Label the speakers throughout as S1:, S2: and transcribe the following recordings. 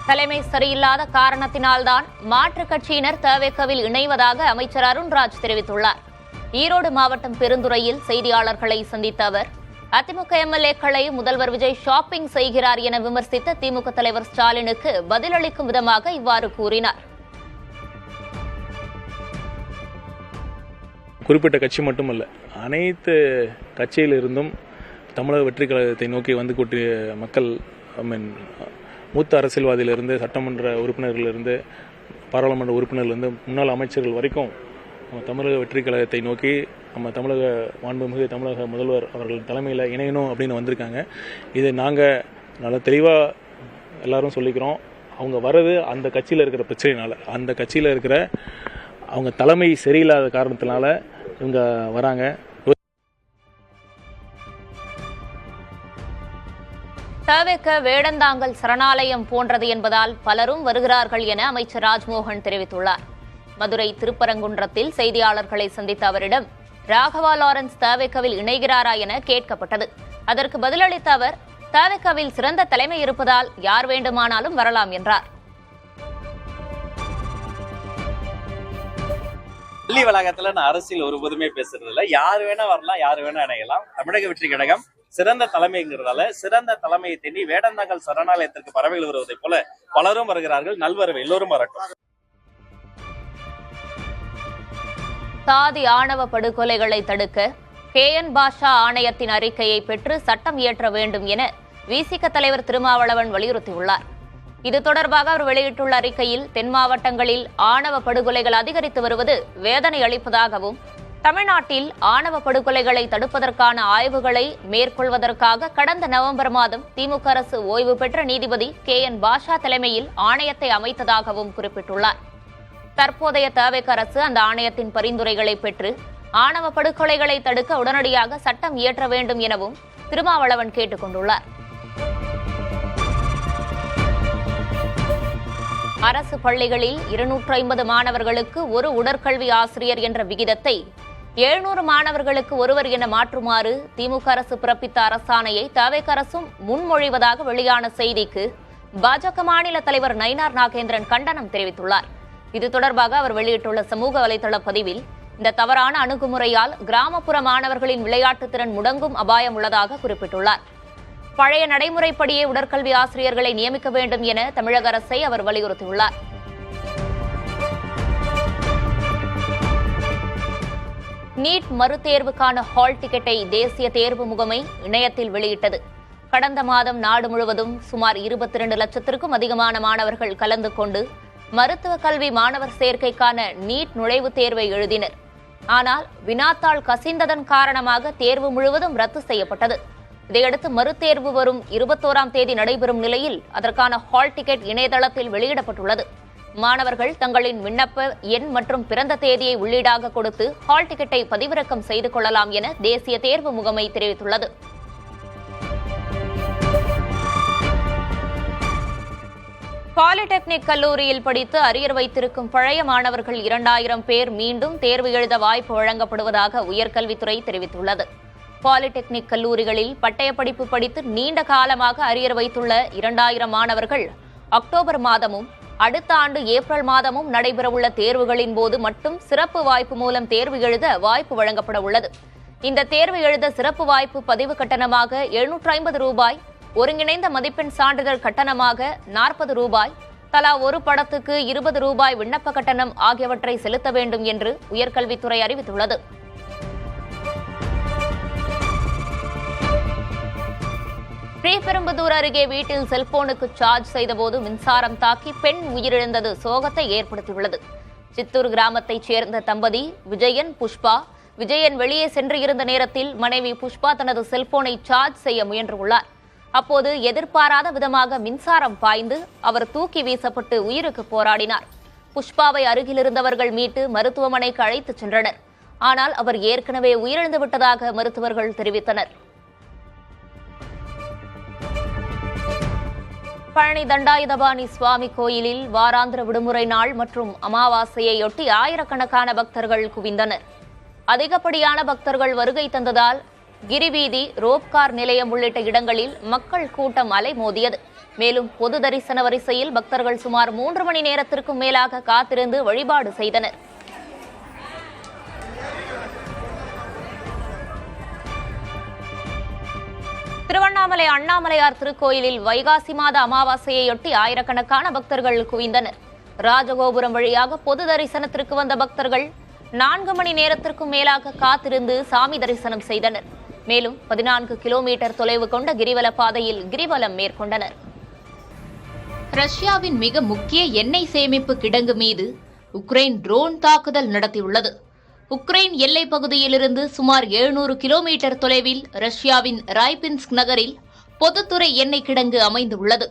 S1: தலைமை சரியில்லாத காரணத்தினால்தான் மாற்றுக் கட்சியினர் தவேகவில் இணைவதாக அமைச்சர் அருண்ராஜ் தெரிவித்துள்ளார். ஈரோடு மாவட்டம் பெருந்துறையில் செய்தியாளர்களை சந்தித்த அவர், அதிமுக எம்எல்ஏக்களை முதல்வர் விஜய் ஷாப்பிங் செய்கிறார் என விமர்சித்த திமுக தலைவர் ஸ்டாலினுக்கு பதிலளிக்கும் விதமாக இவ்வாறு கூறினார்.
S2: குறிப்பிட்ட கட்சி மட்டுமல்ல, அனைத்து கட்சியிலிருந்தும் தமிழக வெற்றி கழகத்தை நோக்கி வந்து கூட்டிய மக்கள், மூத்த அரசியல்வாதியிலிருந்து சட்டமன்ற உறுப்பினர்களிலிருந்து பாராளுமன்ற உறுப்பினர்களிருந்து முன்னாள் அமைச்சர்கள் வரைக்கும் நம்ம தமிழக வெற்றி கழகத்தை நோக்கி நம்ம தமிழக மாண்புமிகு தமிழக முதல்வர் அவர்கள் தலைமையில் இணையணும் அப்படின்னு வந்திருக்காங்க. இதை நாங்கள் நல்லா தெளிவாக எல்லாரும் சொல்லிக்கிறோம். அவங்க வர்றது அந்த கட்சியில் இருக்கிற பிரச்சனைனால, அந்த கட்சியில் இருக்கிற அவங்க தலைமை சரியில்லாத காரணத்தினால இவங்க வராங்க.
S1: தவேக வேடந்தாங்கல் சரணாலயம் போன்றது என்பதால் பலரும் வருகிறார்கள் என அமைச்சர் ராஜ்மோகன் தெரிவித்துள்ளார். மதுரை திருப்பரங்குன்றத்தில் செய்தியாளர்களை சந்தித்த அவரிடம் ராகவா லாரன்ஸ் தவேகவில் இணைகிறாரா என கேட்கப்பட்டது. அதற்கு பதிலளித்த அவர், தவேகவில் சிறந்த தலைமை இருப்பதால் யார் வேண்டுமானாலும் வரலாம் என்றார்.
S3: பள்ளி வளாகத்துல நான் அரசியல் ஒருபோதுமே பேசுறது இல்லை. யாரு வேணா வரலாம், யாரு வேணா இணையலாம். தமிழக வெற்றி கழகம் சிறந்த தலைமைங்கிறதால சிறந்த தலைமையை தேடி வேடந்தாங்கல் சரணாலயத்திற்கு பறவைகள் வருவதை போல பலரும் வருகிறார்கள். நல்வரவு, எல்லோரும் வரட்டும்.
S1: சாதி ஆணவ படுகொலைகளை தடுக்க KN பாஷா ஆணையத்தின் அறிக்கையை பெற்று சட்டம் இயற்ற வேண்டும் என விசிக தலைவர் திருமாவளவன் வலியுறுத்தியுள்ளார். இது தொடர்பாக அவர் வெளியிட்டுள்ள அறிக்கையில், தென் மாவட்டங்களில் ஆணவ படுகொலைகள் அதிகரித்து வருவது வேதனை அளிப்பதாகவும், தமிழ்நாட்டில் ஆணவ படுகொலைகளை தடுப்பதற்கான ஆய்வுகளை மேற்கொள்வதற்காக கடந்த நவம்பர் மாதம் திமுக அரசு ஓய்வு பெற்ற நீதிபதி KN பாஷா தலைமையில் ஆணையத்தை அமைத்ததாகவும் குறிப்பிட்டுள்ளார். தற்போதைய தவேக அரசு அந்த ஆணையத்தின் பரிந்துரைகளை பெற்று ஆணவ படுகொலைகளை தடுக்க உடனடியாக சட்டம் இயற்ற வேண்டும் எனவும் திருமாவளவன் கேட்டுக் கொண்டுள்ளார். அரசு பள்ளிகளில் 250 மாணவர்களுக்கு ஒரு உடற்கல்வி ஆசிரியர் என்ற விகிதத்தை 700 மாணவர்களுக்கு ஒருவர் என மாற்றுமாறு திமுக அரசு பிறப்பித்த அரசாணையை தவேக அரசும் முன்மொழிவதாக வெளியான செய்திக்கு பாஜக மாநில தலைவர் நயினார் நாகேந்திரன் கண்டனம் தெரிவித்துள்ளார். இது தொடர்பாக அவர் வெளியிட்டுள்ள சமூக வலைதள பதிவில், இந்த தவறான அணுகுமுறையால் கிராமப்புற மாணவர்களின் விளையாட்டு திறன் முடங்கும் அபாயம் உள்ளதாக குறிப்பிட்டுள்ளார். பழைய நடைமுறைப்படியே உடற்கல்வி ஆசிரியர்களை நியமிக்க வேண்டும் என தமிழக அரசை அவர் வலியுறுத்தியுள்ளார். நீட் மறுதேர்வுக்கான ஹால் டிக்கெட்டை தேசிய தேர்வு முகமை இணையத்தில் வெளியிட்டது. கடந்த மாதம் நாடு முழுவதும் சுமார் 22 லட்சத்திற்கும் அதிகமான மாணவர்கள் கலந்து கொண்டு மருத்துவ கல்வி மாணவர் சேர்க்கைக்கான நீட் நுழைவுத் தேர்வை எழுதினர். ஆனால் வினாத்தாள் கசிந்ததன் காரணமாக தேர்வு முழுவதும் ரத்து செய்யப்பட்டது. இதையடுத்து மறுதேர்வு வரும் 21ஆம் தேதி நடைபெறும் நிலையில் அதற்கான ஹால் டிக்கெட் இணையதளத்தில் வெளியிடப்பட்டுள்ளது. மாணவர்கள் தங்களின் விண்ணப்ப எண் மற்றும் பிறந்த தேதியை உள்ளீடாக கொடுத்து ஹால் டிக்கெட்டை பதிவிறக்கம் செய்து கொள்ளலாம் என தேசிய தேர்வு முகமை தெரிவித்துள்ளது. பாலிடெக்னிக் கல்லூரியில் படித்து அரியர் வைத்திருக்கும் பழைய மாணவர்கள் 2000 பேர் மீண்டும் தேர்வு எழுத வாய்ப்பு வழங்கப்படுவதாக உயர்கல்வித்துறை தெரிவித்துள்ளது. பாலிடெக்னிக் கல்லூரிகளில் பட்டயப்படிப்பு படித்து நீண்ட காலமாக அரியர் வைத்துள்ள 2000 மாணவர்கள் அக்டோபர் மாதமும் அடுத்த ஆண்டு ஏப்ரல் மாதமும் நடைபெறவுள்ள தேர்வுகளின் போது மட்டும் சிறப்பு வாய்ப்பு மூலம் தேர்வு எழுத வாய்ப்பு வழங்கப்பட உள்ளது. இந்த தேர்வு எழுத சிறப்பு வாய்ப்பு பதிவு கட்டணமாக 750 ரூபாய், ஒருங்கிணைந்த மதிப்பெண் சான்றிதழ் கட்டணமாக 40 ரூபாய், தலா ஒரு படத்துக்கு 20 ரூபாய் விண்ணப்ப கட்டணம் ஆகியவற்றை செலுத்த வேண்டும் என்று உயர்கல்வித்துறை அறிவித்துள்ளது. ஸ்ரீபெரும்புதூர் அருகே வீட்டில் செல்போனுக்கு சார்ஜ் செய்தபோது மின்சாரம் தாக்கி பெண் உயிரிழந்தது சோகத்தை ஏற்படுத்தியுள்ளது. சித்தூர் கிராமத்தைச் சேர்ந்த தம்பதி விஜயன், புஷ்பா. விஜயன் வெளியே சென்று இருந்த நேரத்தில் மனைவி புஷ்பா தனது செல்போனை சார்ஜ் செய்ய முயன்றுள்ளார். அப்போது எதிர்பாராத விதமாக மின்சாரம் பாய்ந்து அவர் தூக்கி வீசப்பட்டு உயிருக்கு போராடினார். புஷ்பாவை அருகிலிருந்தவர்கள் மீட்டு மருத்துவமனைக்கு அழைத்துச் சென்றனர். ஆனால் அவர் ஏற்கனவே உயிரிழந்து விட்டதாக மருத்துவர்கள் தெரிவித்தனர். பழனி தண்டாயுதபாணி சுவாமி கோயிலில் வாராந்திர விடுமுறை நாள் மற்றும் அமாவாசையையொட்டி ஆயிரக்கணக்கான பக்தர்கள் குவிந்தனர். அதிகப்படியான பக்தர்கள் வருகை தந்ததால் கிரிவீதி, ரோப்கார் நிலையம் உள்ளிட்ட இடங்களில் மக்கள் கூட்டம் அலைமோதியது. மேலும் பொது தரிசன வரிசையில் பக்தர்கள் சுமார் 3 மணி நேரத்திற்கும் மேலாக காத்திருந்து வழிபாடு செய்தனர். திருவண்ணாமலை அண்ணாமலையார் திருக்கோயிலில் வைகாசி மாத அமாவாசையையொட்டி ஆயிரக்கணக்கான பக்தர்கள் குவிந்தனர். ராஜகோபுரம் வழியாக பொது தரிசனத்திற்கு வந்த பக்தர்கள் 4 மணி நேரத்திற்கும் மேலாக காத்திருந்து சாமி தரிசனம் செய்தனர். மேலும் 14 கிலோமீட்டர் தொலைவு கொண்ட கிரிவல பாதையில் கிரிவலம் மேற்கொண்டனர். ரஷ்யாவின் மிக முக்கிய எண்ணெய் சேமிப்பு கிடங்கு மீது உக்ரைன் ட்ரோன் தாக்குதல் நடத்தியுள்ளது. உக்ரைன் எல்லைப் பகுதியிலிருந்து சுமார் 700 கிலோமீட்டர் தொலைவில் ரஷ்யாவின் ராய்பின்ஸ்க் நகரில் பொதுத்துறை எண்ணெய் கிடங்கு அமைந்துள்ளது.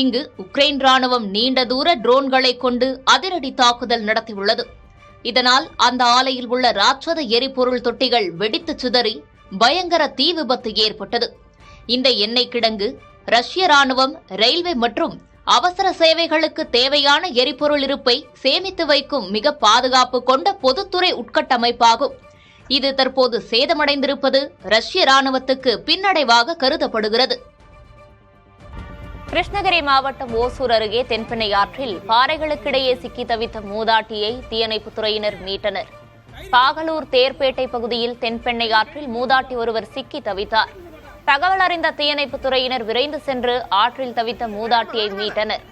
S1: இங்கு உக்ரைன் ராணுவம் நீண்ட தூர ட்ரோன்களை கொண்டு அதிரடி தாக்குதல் நடத்தியுள்ளது. இதனால் அந்த ஆலையில் உள்ள ராட்சத எரிபொருள் தொட்டிகள் வெடித்து சிதறி பயங்கர தீ விபத்து ஏற்பட்டது. இந்த எண்ணெய் கிடங்கு ரஷ்ய ராணுவம், ரயில்வே மற்றும் அவசர சேவைகளுக்கு தேவையான எரிபொருள் இருப்பை சேமித்து வைக்கும் மிக பாதுகாப்பு கொண்ட பொதுத்துறை உட்கட்டமைப்பாகும். இது தற்போது சேதமடைந்திருப்பது ரஷ்ய ராணுவத்துக்கு பின்னடைவாக கருதப்படுகிறது. கிருஷ்ணகிரி மாவட்டம் ஓசூர் அருகே தென்பெண்ணை ஆற்றில் பாறைகளுக்கிடையே சிக்கி தவித்த மூதாட்டியை தீயணைப்புத்துறையினர் மீட்டனர். பாகலூர் தேர்பேட்டை பகுதியில் தென்பெண்ணை ஆற்றில் மூதாட்டி ஒருவர் சிக்கி தவித்தார். தகவல் அறிந்த தீயணைப்புத் துறையினர் விரைந்து சென்று ஆற்றில் தவித்த மூதாட்டியை மீட்டனர்.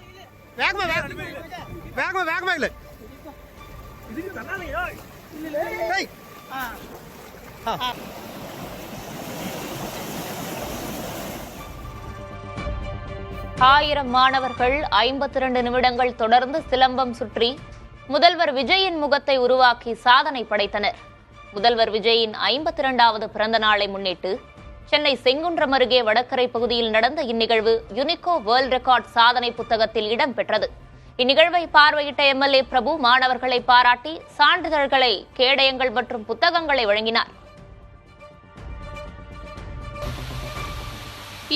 S1: ஆயிரம் மாணவர்கள் 52 நிமிடங்கள் தொடர்ந்து சிலம்பம் சுற்றி முதல்வர் விஜயின் முகத்தை உருவாக்கி சாதனை படைத்தனர். முதல்வர் விஜயின் 52வது பிறந்த நாளை முன்னிட்டு சென்னை செங்குன்றம் அருகே வடகரை பகுதியில் நடந்த இந்நிகழ்வு யுனிகோ வேர்ல்ட் ரெக்கார்ட் சாதனை புத்தகத்தில் இடம்பெற்றது. இந்நிகழ்வை பார்வையிட்ட எம்எல்ஏ பிரபு மாணவர்களை பாராட்டி சான்றிதழ்களை, கேடயங்கள் மற்றும் புத்தகங்களை வழங்கினார்.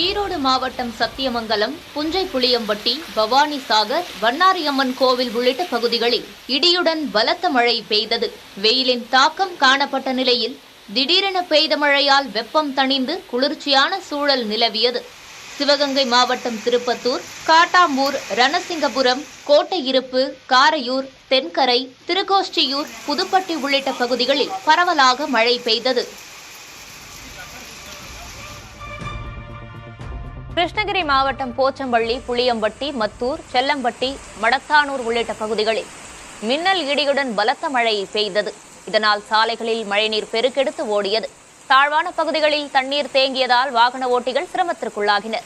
S1: ஈரோடு மாவட்டம் சத்தியமங்கலம், புஞ்சை புளியம்பட்டி, பவானி சாகர், வண்ணாரியம்மன் கோவில் உள்ளிட்ட பகுதிகளில் இடியுடன் பலத்த மழை பெய்தது. வெயிலின் தாக்கம் காணப்பட்ட நிலையில் திடீரென பெய்த மழையால் வெப்பம் தணிந்து குளிர்ச்சியான சூழல் நிலவியது. சிவகங்கை மாவட்டம் திருப்பத்தூர், காட்டாம்பூர், ரணசிங்கபுரம், கோட்டையிருப்பு, காரையூர், தென்கரை, திருக்கோஷ்டியூர், புதுப்பட்டி உள்ளிட்ட பகுதிகளில் பரவலாக மழை பெய்தது. கிருஷ்ணகிரி மாவட்டம் போச்சம்பள்ளி, புளியம்பட்டி, மத்தூர், செல்லம்பட்டி, மடத்தானூர் உள்ளிட்ட பகுதிகளில் மின்னல் இடியுடன் பலத்த மழை பெய்தது. இதனால் சாலைகளில் மழைநீர் பெருக்கெடுத்து ஓடியது. தாழ்வான பகுதிகளில் தண்ணீர் தேங்கியதால் வாகன ஓட்டிகள் சிரமத்திற்குள்ளாகினர்.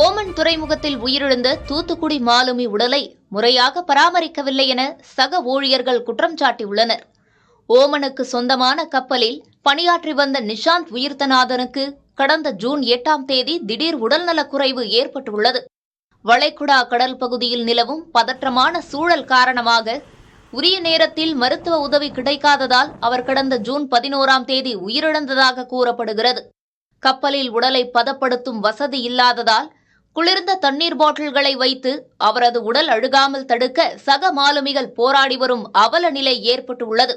S1: ஓமன் துறைமுகத்தில் உயிரிழந்த தூத்துக்குடி மாலுமி உடலை முறையாக பராமரிக்கவில்லை என சக ஊழியர்கள் குற்றம் சாட்டியுள்ளனர். ஓமனுக்கு சொந்தமான கப்பலில் பணியாற்றி வந்த நிஷாந்த் உயிர்த்தநாதனுக்கு கடந்த ஜூன் 8ஆம் தேதி திடீர் உடல்நலக்குறைவு ஏற்பட்டுள்ளது. வளைகுடா கடல் பகுதியில் நிலவும் பதற்றமான சூழல் காரணமாக உரிய நேரத்தில் மருத்துவ உதவி கிடைக்காததால் அவர் கடந்த ஜூன் 11ஆம் தேதி உயிரிழந்ததாக கூறப்படுகிறது. கப்பலில் உடலை பதப்படுத்தும் வசதி இல்லாததால் குளிர்ந்த தண்ணீர் பாட்டில்களை வைத்து அவரது உடல் அழுகாமல் தடுக்க சக மாலுமிகள் போராடி வரும் அவல நிலை ஏற்பட்டுள்ளது.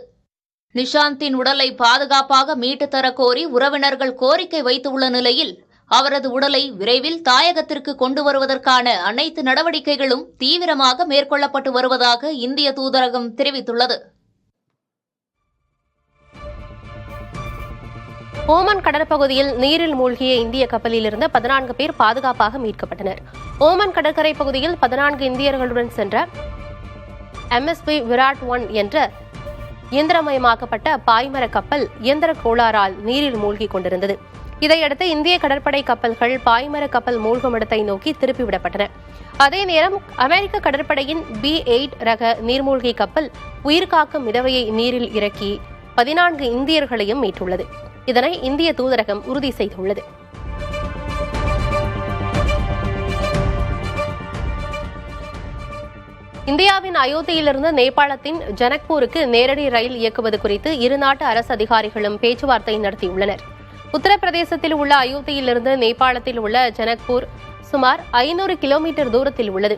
S1: நிஷாந்தின் உடலை பாதுகாப்பாக மீட்டுத் தரக் கோரி உறவினர்கள் கோரிக்கை வைத்துள்ள நிலையில் அவரது உடலை விரைவில் தாயகத்திற்கு கொண்டு வருவதற்கான அனைத்து நடவடிக்கைகளும் தீவிரமாக மேற்கொள்ளப்பட்டு வருவதாக இந்திய தூதரகம் தெரிவித்துள்ளது.
S4: ஓமன் கடற்பகுதியில் நீரில் மூழ்கிய இந்திய கப்பலில் இருந்த 14 பேர் பாதுகாப்பாக மீட்கப்பட்டனர். ஓமன் கடற்கரை பகுதியில் 14 இந்தியர்களுடன் சென்ற MSV விராட் 1 என்ற இயந்திரமயமாக்கப்பட்ட பாய்மர கப்பல் இயந்திர கோளாறால் நீரில் மூழ்கிக் கொண்டிருந்தது. இதையடுத்து இந்திய கடற்படை கப்பல்கள் பாய்மர கப்பல் மூழ்கும் இடத்தை நோக்கி திருப்பிவிடப்பட்டன. அதே நேரம் அமெரிக்க கடற்படையின் B-8 ரக நீர்மூழ்கி கப்பல் உயிர்காக்கும் மிதவையை நீரில் இறக்கி 14 இந்தியர்களையும் மீட்டுள்ளது. இதனை இந்திய தூதரகம் உறுதி செய்துள்ளது. இந்தியாவின் அயோத்தியிலிருந்து நேபாளத்தின் ஜனக்பூருக்கு நேரடி ரயில் இயக்குவது குறித்து இருநாட்டு அரசு அதிகாரிகளும் பேச்சுவார்த்தை நடத்தியுள்ளனர். உத்தரப்பிரதேசத்தில் உள்ள அயோத்தியிலிருந்து நேபாளத்தில் உள்ள ஜனக்பூர் சுமார் 500 கிலோமீட்டர் தூரத்தில் உள்ளது.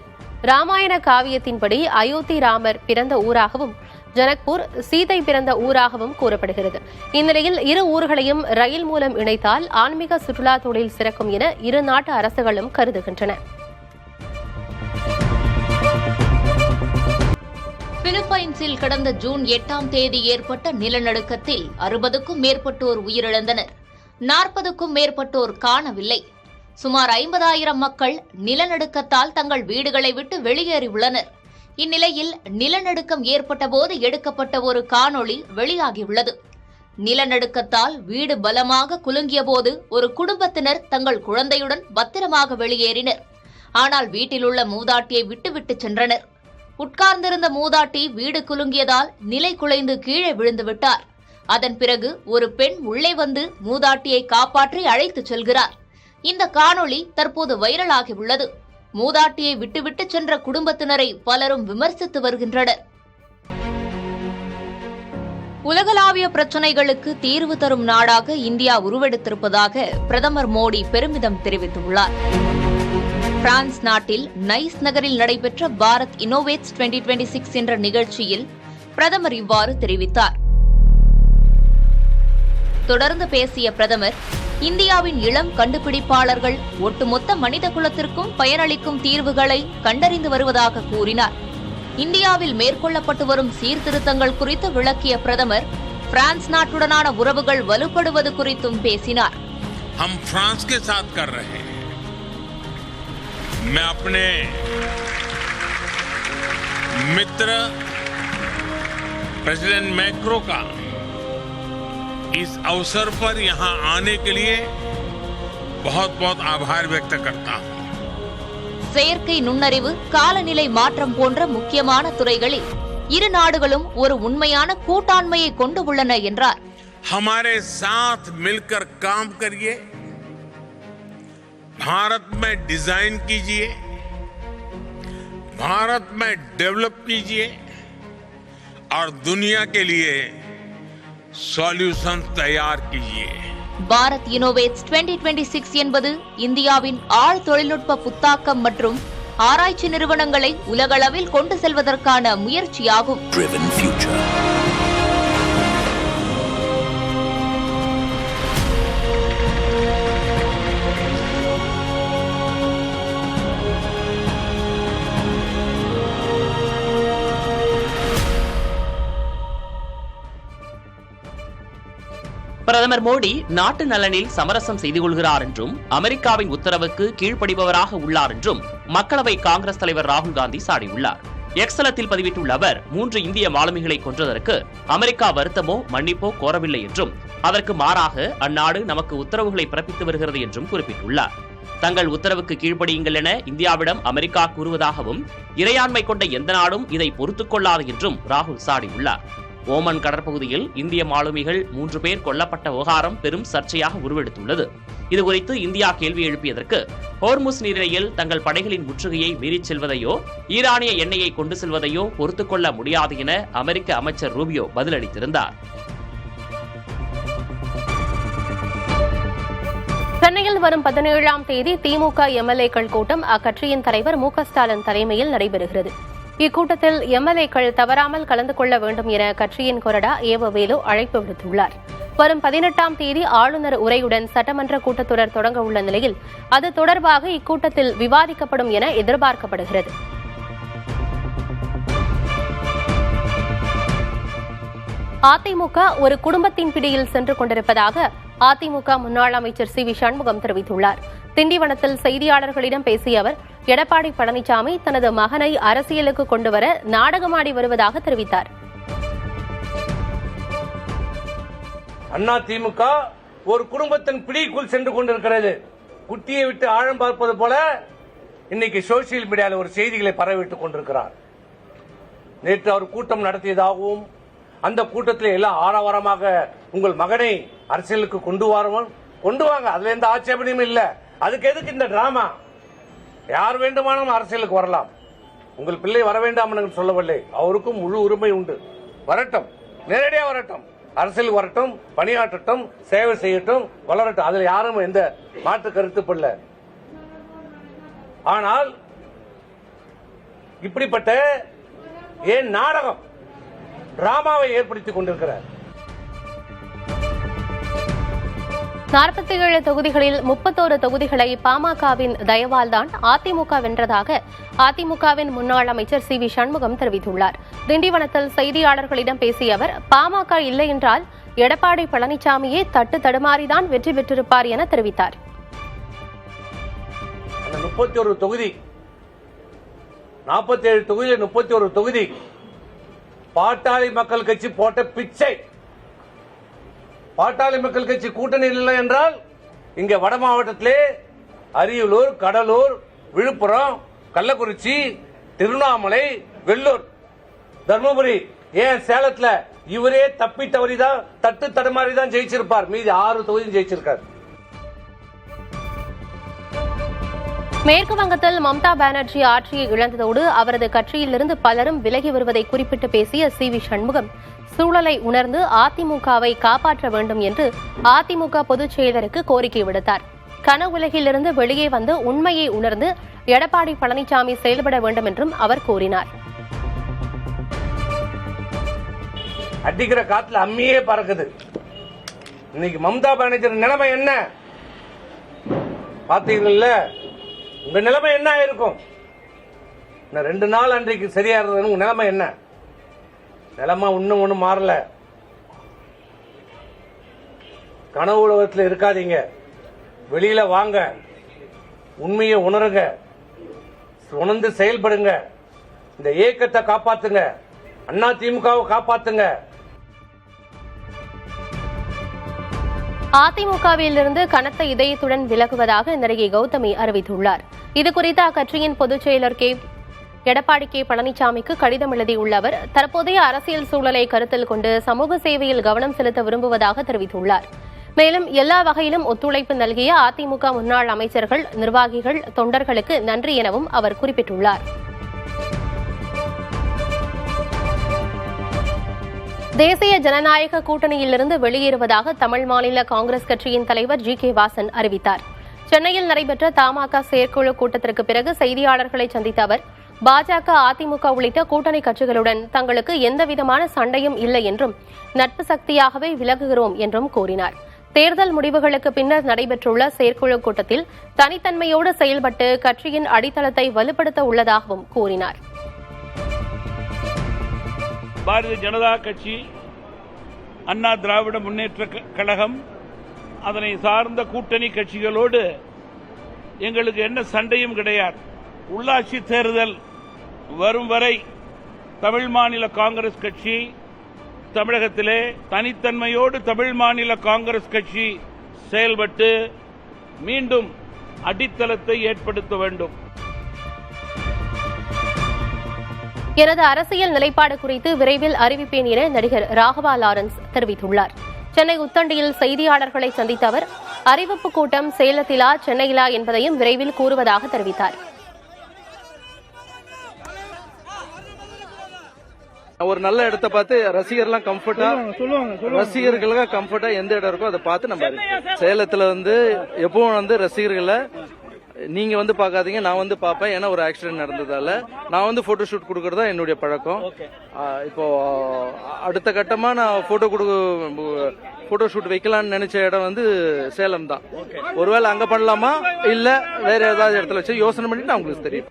S4: ராமாயண காவியத்தின்படி அயோத்தி ராமர் பிறந்த ஊராகவும் ஜனக்பூர் சீதை பிறந்த ஊராகவும் கூறப்படுகிறது. இந்நிலையில் இரு ஊர்களையும் ரயில் மூலம் இணைத்தால் ஆன்மீக சுற்றுலா தொழில் சிறக்கும் என இரு நாட்டு அரசுகளும் கருதுகின்றன.
S1: பிலிப்பைன்ஸில் கடந்த ஜூன் 8ஆம் தேதி ஏற்பட்ட நிலநடுக்கத்தில் 60க்கும் மேற்பட்டோர் உயிரிழந்தனர். 40க்கும் மேற்பட்டோர் காணவில்லை. சுமார் 50,000 மக்கள் நிலநடுக்கத்தால் தங்கள் வீடுகளை விட்டு வெளியேறியுள்ளனர். இந்நிலையில் நிலநடுக்கம் ஏற்பட்டபோது எடுக்கப்பட்ட ஒரு காணொளி வெளியாகியுள்ளது. நிலநடுக்கத்தால் வீடு பலமாக குலுங்கியபோது ஒரு குடும்பத்தினர் தங்கள் குழந்தையுடன் பத்திரமாக வெளியேறினர். ஆனால் வீட்டிலுள்ள மூதாட்டியை விட்டுவிட்டு சென்றனர். உட்கார்ந்திருந்த மூதாட்டி வீடு குலுங்கியதால் நிலை குலைந்து கீழே விழுந்து விட்டார். அதன் பிறகு ஒரு பெண் உள்ளே வந்து மூதாட்டியை காப்பாற்றி அழைத்துச் செல்கிறார். இந்த காணொளி தற்போது வைரலாகியுள்ளது. மூதாட்டியை விட்டுவிட்டு சென்ற குடும்பத்தினரை பலரும் விமர்சித்து வருகின்றனர். உலகளாவிய பிரச்சினைகளுக்கு தீர்வு தரும் நாடாக இந்தியா உருவெடுத்திருப்பதாக பிரதமர் மோடி பெருமிதம் தெரிவித்துள்ளார். பிரான்ஸ் நாட்டில் நைஸ் நகரில் நடைபெற்ற பாரத் இன்னோவேட்ஸ் 2026 என்ற நிகழ்ச்சியில் பிரதமர் இவ்வாறு தெரிவித்தார். தொடர்ந்து பேசிய பிரதமர், இந்தியாவின் இளம் கண்டுபிடிப்பாளர்கள் ஒட்டுமொத்த மனித குலத்திற்கும் பயனளிக்கும் தீர்வுகளை கண்டறிந்து வருவதாக கூறினார். இந்தியாவில் மேற்கொள்ளப்பட்டு வரும் சீர்திருத்தங்கள் குறித்து விளக்கிய பிரதமர், பிரான்ஸ் நாட்டுடனான உறவுகள் வலுப்படுவது குறித்தும் பேசினார்.
S5: हम फ्रांस के साथ कर रहे हैं. मैं अपने मित्र प्रेसिडेंट मैक्रो का इस अवसर पर यहां आने के लिए बहुत बहुत आभार व्यक्त करता हूं.
S1: செயற்கை நுண்ணறிவு, காலநிலை மாற்றம் போன்ற முக்கியமான துறைகளில் இரு நாடுகளும் ஒரு உண்மையான கூட்டாண்மையை கொண்டு உள்ளன என்றார்.
S5: हमारे साथ मिलकर काम करिए, भारत में डिजाइन कीजिए, भारत में डेवलप कीजिए और दुनिया के लिए सॉल्यूशन तैयार कीजिए.
S1: பாரத் இன்னோவேட்ஸ் 2026 என்பது இந்தியாவின் ஆழ் தொழில்நுட்ப புத்தாக்கம் மற்றும் ஆராய்ச்சி நிறுவனங்களை உலகளவில் கொண்டு செல்வதற்கான முயற்சியாகும்.
S6: பிரதமர் மோடி நாட்டு நலனில் சமரசம் செய்து கொள்கிறார் என்றும் அமெரிக்காவின் உத்தரவுக்கு கீழ்ப்படிபவராக உள்ளார் என்றும் மக்களவை காங்கிரஸ் தலைவர் ராகுல் காந்தி சாடியுள்ளார். எக்ஸலத்தில் பதிவிட்டுள்ள அவர் 3 இந்திய மாலுமிகளை கொன்றதற்கு அமெரிக்கா வருத்தமோ மன்னிப்போ கோரவில்லை என்றும் அதற்கு மாறாக அந்நாடு நமக்கு உத்தரவுகளை பிறப்பித்து வருகிறது என்றும் குறிப்பிட்டுள்ளார். தங்கள் உத்தரவுக்கு கீழ்ப்படியுங்கள் என இந்தியாவிடம் அமெரிக்கா கூறுவதாகவும் இறையாண்மை கொண்ட எந்த நாடும் இதை பொறுத்துக் கொள்ளாது என்றும் ராகுல் சாடியுள்ளார். ஓமன் கடற்பகுதியில் இந்திய மாலுமிகள் 3 பேர் கொல்லப்பட்ட விவகாரம் பெரும் சர்ச்சையாக உருவெடுத்துள்ளது. இதுகுறித்து இந்தியா கேள்வி எழுப்பியதற்கு ஹோர்முஸ் நீரிணையில் தங்கள் படைகளின் முற்றுகையை மீறிச் செல்வதையோ ஈரானிய எண்ணெயை கொண்டு செல்வதையோ பொறுத்துக் கொள்ள முடியாது என அமெரிக்க அமைச்சர் ரூபியோ பதிலளித்திருந்தார்.
S4: சென்னையில் வரும் 17ஆம் தேதி திமுக எம்எல்ஏக்கள் கூட்டம் அக்கட்சியின் தலைவர் மு க ஸ்டாலின் தலைமையில் நடைபெறுகிறது. இக்கூட்டத்தில் எம்எல்ஏக்கள் தவறாமல் கலந்து கொள்ள வேண்டும் என கட்சியின் கொறடா ஏவவேலு அழைப்பு விடுத்துள்ளார். வரும் 18ஆம் தேதி ஆளுநர் உரையுடன் சட்டமன்ற கூட்டத்தொடர் தொடங்க உள்ள நிலையில் அது தொடர்பாக இக்கூட்டத்தில் விவாதிக்கப்படும் என எதிர்பார்க்கப்படுகிறது. அதிமுக ஒரு குடும்பத்தின் பிடியில் சென்று கொண்டிருப்பதாக அதிமுக முன்னாள் அமைச்சர் சி வி சண்முகம் தெரிவித்துள்ளார். திண்டிவனத்தில் செய்தியாளர்களிடம் பேசிய அவர், எடப்பாடி பழனிசாமி தனது மகனை அரசியலுக்கு கொண்டுவர நாடகமாடி வருவதாக தெரிவித்தார்.
S7: அதிமுக ஒரு குடும்பத்தின் பிடிக்குள் சென்று கொண்டிருக்கிறது. குட்டியை விட்டு ஆழம் பார்ப்பது போல இன்னைக்கு சோசியல் மீடியாவில் ஒரு செய்திகளை பரவிட்டுக் கொண்டிருக்கிறார். நேற்று அவர் கூட்டம் நடத்தியதாகவும் அந்த கூட்டத்தில் எல்லாம் ஆரவாரமாக உங்கள் மகனை அரசியலுக்கு கொண்டு வாங்க, அதுல எந்த ஆட்சேபனையும் இல்ல. அதுக்கு எதுக்கு இந்த டிராமா? யார் வேண்டுமானாலும் அரசியலுக்கு வரலாம். உங்கள் பிள்ளை வர வேண்டாம் என்று சொல்லவில்லை. அவருக்கும் முழு உரிமை உண்டு. வரட்டும், நேரடியாக வரட்டும், அரசியலுக்கு வரட்டும், பணியாற்றட்டும், சேவை செய்யட்டும், வளரட்டும். அதுல யாரும் எந்த மாற்று கருத்து இல்லை. ஆனால் இப்படிப்பட்ட ஏன் நாடகம்? டிராமாவை ஏற்படுத்திக் கொண்டிருக்கிறார்.
S4: 47 தொகுதிகளில் 31 தொகுதிகளை பாமகவின் தயவால் தான் அதிமுக வென்றதாக அதிமுகவின் முன்னாள் அமைச்சர் சி வி சண்முகம் தெரிவித்துள்ளார். திண்டிவனத்தில் செய்தியாளர்களிடம் பேசிய அவர், பாமக இல்லை என்றால் எடப்பாடி பழனிசாமியே தட்டு தடுமாறிதான் வெற்றி பெற்றிருப்பார் என தெரிவித்தார்.
S7: 31 தொகுதி, 47 தொகுதியில் 31 தொகுதி பாட்டாளி மக்கள் கட்சி போட்ட பிச்சை. பாட்டாளி மக்கள் கட்சி கூட்டணியில் இல்லை என்றால் இங்க வட மாவட்டத்திலே அரியலூர், கடலூர், விழுப்புரம், கள்ளக்குறிச்சி, திருவண்ணாமலை, வெள்ளூர், தர்மபுரி, ஏன் சேலத்துல இவரே தப்பி தவறிதான் தட்டு தடுமாறிதான் ஜெயிச்சிருப்பார். மீதி 6 தொகுதியும் ஜெயிச்சிருக்கார்.
S4: மேற்கு வங்கத்தில் மம்தா பானர்ஜி ஆட்சியை இழந்ததோடு அவரது கட்சியிலிருந்து பலரும் விலகி வருவதை குறிப்பிட்டு பேசிய சி வி சண்முகம், சூழலை உணர்ந்து அதிமுகவை காப்பாற்ற வேண்டும் என்று அதிமுக பொதுச் செயலருக்கு கோரிக்கை விடுத்தார். கனவுலகிலிருந்து வெளியே வந்து உண்மையை உணர்ந்து எடப்பாடி பழனிசாமி செயல்பட வேண்டும் என்றும் அவர் கூறினார்.
S7: அடிக்கிற காத்துல அம்மியே பறக்குது. இன்னைக்கு மம்தா பானர்ஜி நிலைமை என்ன பாத்தீங்கல்ல? உங்க நிலைமை என்ன இருக்கும்? 2 நாள் அன்றைக்கு சரியா இருந்தது. உங்க நிலைமை என்ன? நிலைமை இன்னும் ஒன்றும் மாறல. கனவு உலகத்தில் இருக்காதீங்க, வெளியில வாங்க, உண்மையை உணருங்க, உணர்ந்து செயல்படுங்க, இந்த இயக்கத்தை காப்பாத்துங்க, அண்ணா திமுகவை காப்பாத்துங்க.
S4: அதிமுகவிலிருந்து கனத்த இதயத்துடன் விலகுவதாக நடிகை கௌதமி அறிவித்துள்ளார். இதுகுறித்து அக்கட்சியின் பொதுச் செயலர் எடப்பாடி கே பழனிசாமிக்கு கடிதம் எழுதியுள்ள அவர், தற்போதைய அரசியல் சூழலை கருத்தில் கொண்டு சமூக சேவையில் கவனம் செலுத்த விரும்புவதாக தெரிவித்துள்ளார். மேலும் எல்லா வகையிலும் ஒத்துழைப்பு நல்கிய அதிமுக முன்னாள் அமைச்சர்கள், நிர்வாகிகள், தொண்டர்களுக்கு நன்றி எனவும் அவர் குறிப்பிட்டுள்ளார். தேசிய ஜனநாயக கூட்டணியிலிருந்து வெளியேறுவதாக தமிழ் மாநில காங்கிரஸ் கட்சியின் தலைவர் ஜி.கே. வாசன் அறிவித்தார். சென்னையில் நடைபெற்ற தமாக செயற்குழு கூட்டத்திற்கு பிறகு செய்தியாளர்களை சந்தித்த அவர், பாஜக, அதிமுக உள்ளிட்ட கூட்டணி கட்சிகளுடன் தங்களுக்கு எந்தவிதமான சண்டையும் இல்லை என்றும் நட்பு சக்தியாகவே விலகுகிறோம் என்றும் கூறினார். தேர்தல் முடிவுகளுக்கு பின்னர் நடைபெற்றுள்ள செயற்குழு கூட்டத்தில் தனித்தன்மையோடு செயல்பட்டு கட்சியின் அடித்தளத்தை வலுப்படுத்த உள்ளதாகவும் கூறினார்.
S8: பாரதிய ஜனதா கட்சி, அண்ணா திராவிட முன்னேற்ற கழகம், அதனை சார்ந்த கூட்டணி கட்சிகளோடு எங்களுக்கு என்ன சண்டையும் கிடையாது. உள்ளாட்சி தேர்தல் வரும் வரை தமிழ் மாநில காங்கிரஸ் கட்சி தமிழகத்திலே தனித்தன்மையோடு தமிழ் மாநில காங்கிரஸ் கட்சி செயல்பட்டு மீண்டும் அடித்தளத்தை ஏற்படுத்த வேண்டும்.
S4: எனது அரசியல் நிலைப்பாடு குறித்து விரைவில் அறிவிப்பேன் என நடிகர் ராகவா லாரன்ஸ் தெரிவித்துள்ளார். சென்னை உத்தண்டியில் செய்தியாளர்களை சந்தித்த அவர், அறிவிப்பு கூட்டம் சேலத்திலா சென்னையிலா என்பதையும் விரைவில் கூறுவதாக தெரிவித்தார்.
S9: ஒரு நல்ல இடத்தை பார்த்து ரசிகர்களுக்கு கம்ஃபர்ட்டா எந்த இடம் இருக்கோ அதை பார்த்து நம்ம சேலத்துல எப்பவும் ரசிகர்களை நீங்க பாக்காதீங்க, நான் பாப்பேன். ஏன்னா ஒரு ஆக்சிடென்ட் நடந்ததால நான் போட்டோ ஷூட் கொடுக்கறதா என்னுடைய பழக்கம். இப்போ அடுத்த கட்டமா நான் போட்டோ ஷூட் வைக்கலாம்னு நினைச்ச இடம் சேலம் தான். ஒருவேளை அங்க பண்ணலாமா இல்ல வேற ஏதாவது இடத்துல வச்சு யோசனை பண்ணிட்டு நான் உங்களுக்கு தெரியும்.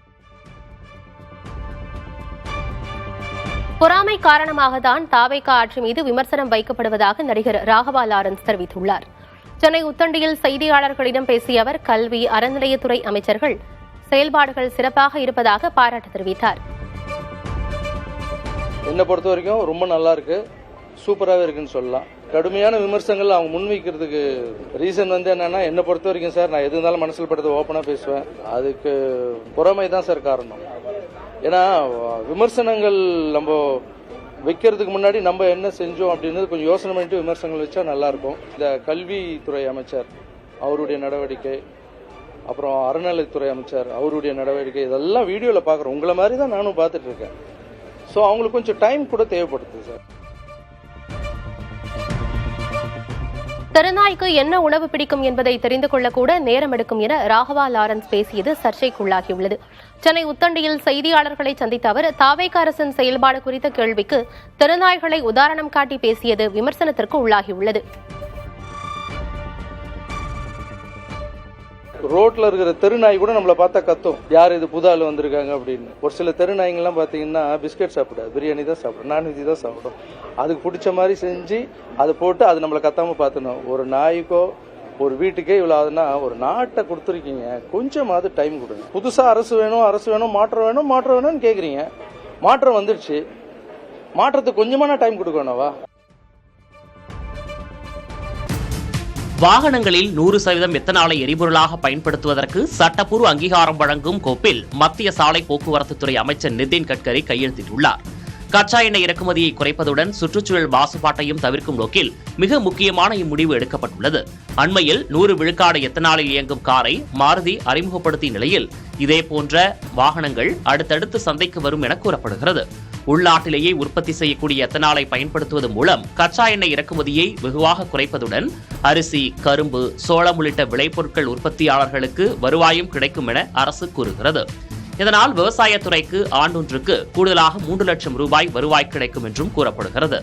S4: பொறாமை காரணமாகத்தான் தாவேகா ஆட்சி மீது விமர்சனம் வைக்கப்படுவதாக நடிகர் ராகவா லாரன்ஸ் தெரிவித்துள்ளார். சென்னை உத்தண்டியில் செய்தியாளர்களிடம் பேசிய அவர், கல்வி, அறநிலையத்துறை அமைச்சர்கள் செயல்பாடுகள் சிறப்பாக இருப்பதாக பாராட்டு தெரிவித்தார்.
S9: என்னை பொறுத்த வரைக்கும் ரொம்ப நல்லா இருக்கு, சூப்பராகவே இருக்குன்னு சொல்லலாம். கடுமையான விமர்சனங்கள் அவங்க முன்வைக்கிறதுக்கு ரீசன் என்னன்னா, என்னை பொறுத்த வரைக்கும் சார், நான் எது இருந்தாலும் மனசில் படுறது ஓப்பனா பேசுவேன். அதுக்கு பொறாமை தான் சார் காரணம். ஏன்னா விமர்சனங்கள் நம்ம வைக்கிறதுக்கு முன்னாடி நம்ம என்ன செஞ்சோம் அப்படின்னு கொஞ்சம் யோசனை பண்ணிட்டு விமர்சனங்கள் வச்சா நல்லா இருக்கும். இந்த கல்வித்துறை அமைச்சர் அவருடைய நடவடிக்கை, அப்புறம் அறநிலைத்துறை அமைச்சர் அவருடைய நடவடிக்கை, இதெல்லாம் வீடியோல பாக்குறோம். உங்களை மாதிரி தான் நானும் பார்த்துட்டு இருக்கேன். ஸோ அவங்களுக்கு கொஞ்சம் டைம் கூட தேவைப்படுது சார்.
S4: தெருநாய்க்கு என்ன உணவு பிடிக்கும் என்பதை தெரிந்து கொள்ளக்கூட நேரம் எடுக்கும் என ராகவா லாரன்ஸ் பேசியது சர்ச்சைக்குள்ளாகியுள்ளது. சென்னை உத்தண்டியில் செய்தியாளர்களை சந்தித்த அவர் தாவேக அரசின் செயல்பாடு குறித்த கேள்விக்கு தெருநாய்களை உதாரணம் காட்டி பேசியது விமர்சனத்திற்கு உள்ளாகியுள்ளது.
S9: ரோட்ல இருக்கிற தெருநாய் கூட நம்மளை பார்த்தா கத்தும், யார் இது புது ஆள் வந்திருக்காங்க அப்படின்னு. ஒரு சில தெருநாய்ங்கெல்லாம் பார்த்தீங்கன்னா பிஸ்கட் சாப்பிடாது, பிரியாணி தான் சாப்பிடும், நான்வெஜ் தான் சாப்பிடும். அதுக்கு பிடிச்ச மாதிரி செஞ்சு அதை போட்டு அது நம்மளை கத்தாம பார்த்துணும். ஒரு நாய்க்கோ ஒரு வீட்டுக்கே இவ்வளோ ஆகுதுன்னா ஒரு நாட்டை கொடுத்துருக்கீங்க, கொஞ்சமாவது டைம் கொடுங்க. புதுசாக அரசு வேணும், மாற்றம் வேணும்னு கேட்குறீங்க. மாற்றம் வந்துடுச்சு, மாற்றத்துக்கு கொஞ்சமான டைம் கொடுக்கணும்வா?
S6: வாகனங்களில் 100% எத்தனாலை எரிபொருளாக பயன்படுத்துவதற்கு சட்டப்பூர்வ அங்கீகாரம் வழங்கும் கோப்பில் மத்திய சாலை போக்குவரத்துத்துறை அமைச்சர் நிதின் கட்கரி கையெழுத்திட்டுள்ளார். கச்சா எண்ணெய் இறக்குமதியை குறைப்பதுடன் சுற்றுச்சூழல் மாசுபாட்டையும் தவிர்க்கும் நோக்கில் மிக முக்கியமான இம்முடிவு எடுக்கப்பட்டுள்ளது. அண்மையில் 100 விழுக்காடு எத்தனாலில் இயங்கும் காரை மாருதி அறிமுகப்படுத்திய நிலையில் இதேபோன்ற வாகனங்கள் அடுத்தடுத்து சந்தைக்கு வரும் என கூறப்படுகிறது. உள்நாட்டிலேயே உற்பத்தி செய்யக்கூடிய எத்தனாலை பயன்படுத்துவது மூலம் கச்சா எண்ணெய் இறக்குமதியை வெகுவாக குறைப்பதுடன் அரிசி, கரும்பு, சோளம் உள்ளிட்ட விளைபொருட்கள் உற்பத்தியாளர்களுக்கு வருவாயும் கிடைக்கும் என அரசு கூறுகிறது. இதனால் விவசாயத்துறைக்கு ஆண்டொன்றுக்கு கூடுதலாக 3 லட்சம் ரூபாய் வருவாய் கிடைக்கும் என்றும் கூறப்படுகிறது.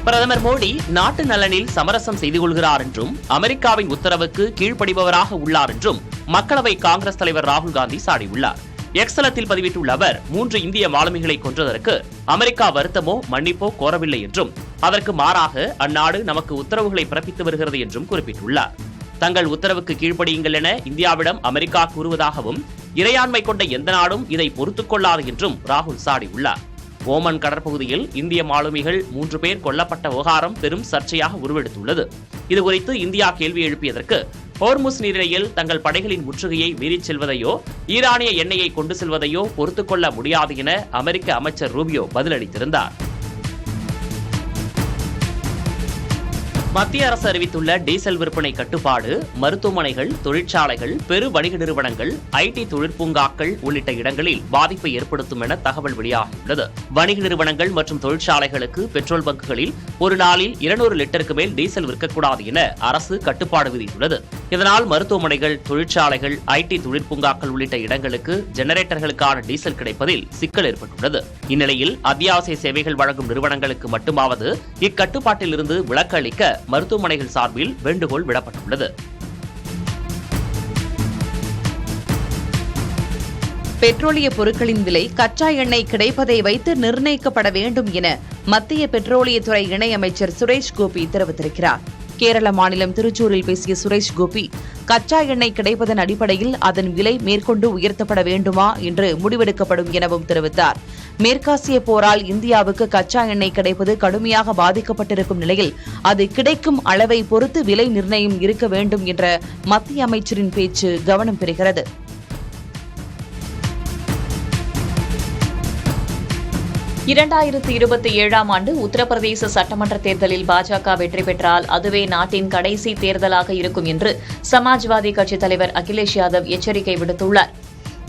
S6: பிரதமர் மோடி நாட்டு நலனில் சமரசம் செய்து கொள்கிறார் என்றும் அமெரிக்காவின் உத்தரவுக்கு கீழ்ப்படிபவராக உள்ளார் என்றும் மக்களவை காங்கிரஸ் தலைவர் ராகுல் காந்தி சாடியுள்ளார். எக்ஸலத்தில் பதிவிட்டுள்ள அவர் 3 இந்திய மாலுமிகளை கொன்றதற்கு அமெரிக்கா வருத்தமோ மன்னிப்போ கோரவில்லை என்றும் அதற்கு மாறாக அந்நாடு நமக்கு உத்தரவுகளை பிறப்பித்து வருகிறது என்றும் குறிப்பிட்டுள்ளார். தங்கள் உத்தரவுக்கு கீழ்ப்படியுங்கள் என இந்தியாவிடம் அமெரிக்கா கூறுவதாகவும் இறையாண்மை கொண்ட எந்த நாடும் இதை பொறுத்துக் கொள்ளாது என்றும் ராகுல் சாடியுள்ளார். ஓமன் கடற்பகுதியில் இந்திய மாலுமிகள் 3 பேர் கொல்லப்பட்ட விவகாரம் பெரும் சர்ச்சையாக உருவெடுத்துள்ளது. இதுகுறித்து இந்தியா கேள்வி எழுப்பியதற்கு ஹோர்முஸ் நீரிணையில் தங்கள் படைகளின் முற்றுகையை மீறிச் செல்வதையோ ஈரானிய எண்ணெயை கொண்டு செல்வதையோ பொறுத்துக் கொள்ள முடியாது என அமெரிக்க அமைச்சர் ரூபியோ பதிலளித்திருந்தார். மத்திய அரசு அறிவித்துள்ள டீசல் விற்பனை கட்டுப்பாடு மருத்துவமனைகள், தொழிற்சாலைகள், பெரு வணிக நிறுவனங்கள், ஐடி தொழிற்பூங்காக்கள் உள்ளிட்ட இடங்களில் பாதிப்பை ஏற்படுத்தும் என தகவல் வெளியாகியுள்ளது. வணிக நிறுவனங்கள் மற்றும் தொழிற்சாலைகளுக்கு பெட்ரோல் பங்குகளில் ஒரு நாளில் 200 லிட்டருக்கு மேல் டீசல் விற்கக்கூடாது என அரசு கட்டுப்பாடு விதித்துள்ளது. இதனால் மருத்துவமனைகள், தொழிற்சாலைகள், ஐடி தொழிற்பூங்காக்கள் உள்ளிட்ட இடங்களுக்கு ஜெனரேட்டர்களுக்கான டீசல் கிடைப்பதில் சிக்கல் ஏற்பட்டுள்ளது. இந்நிலையில் அத்தியாவசிய சேவைகள் வழங்கும் நிறுவனங்களுக்கு மட்டுமாவது இக்கட்டுப்பாட்டில் இருந்து விலக்கு அளிக்க மருத்துவமனைகள் சார்பில் வேண்டுகோள் விடப்பட்டுள்ளது.
S10: பெட்ரோலிய பொருட்களின் விலை கச்சா எண்ணெய் கிடைப்பதை வைத்து நிர்ணயிக்கப்பட வேண்டும் என மத்திய பெட்ரோலியத்துறை இணையமைச்சர் சுரேஷ் கோபி தெரிவித்திருக்கிறார். கேரள மாநிலம் திருச்சூரில் பேசிய சுரேஷ் கோபி, கச்சா எண்ணெய் கிடைப்பதன் அடிப்படையில் அதன் விலை மேற்கொண்டு உயர்த்தப்பட வேண்டுமா என்று முடிவெடுக்கப்படும் எனவும் தெரிவித்தார். மேற்காசிய போரால் இந்தியாவுக்கு கச்சா எண்ணெய் கிடைப்பது கடுமையாக பாதிக்கப்பட்டிருக்கும் நிலையில் அது கிடைக்கும் அளவை பொறுத்து விலை நிர்ணயம் இருக்க வேண்டும் என்ற மத்திய அமைச்சரின் பேச்சு கவனம் பெறுகிறது.
S1: இரண்டாயிரத்து 27ஆம் ஆண்டு உத்தரப்பிரதேச சட்டமன்ற தேர்தலில் பாஜக வெற்றி பெற்றால் அதுவே நாட்டின் கடைசி தேர்தலாக இருக்கும் என்று சமாஜ்வாதி கட்சித் தலைவர் அகிலேஷ் யாதவ் எச்சரிக்கை விடுத்துள்ளார்.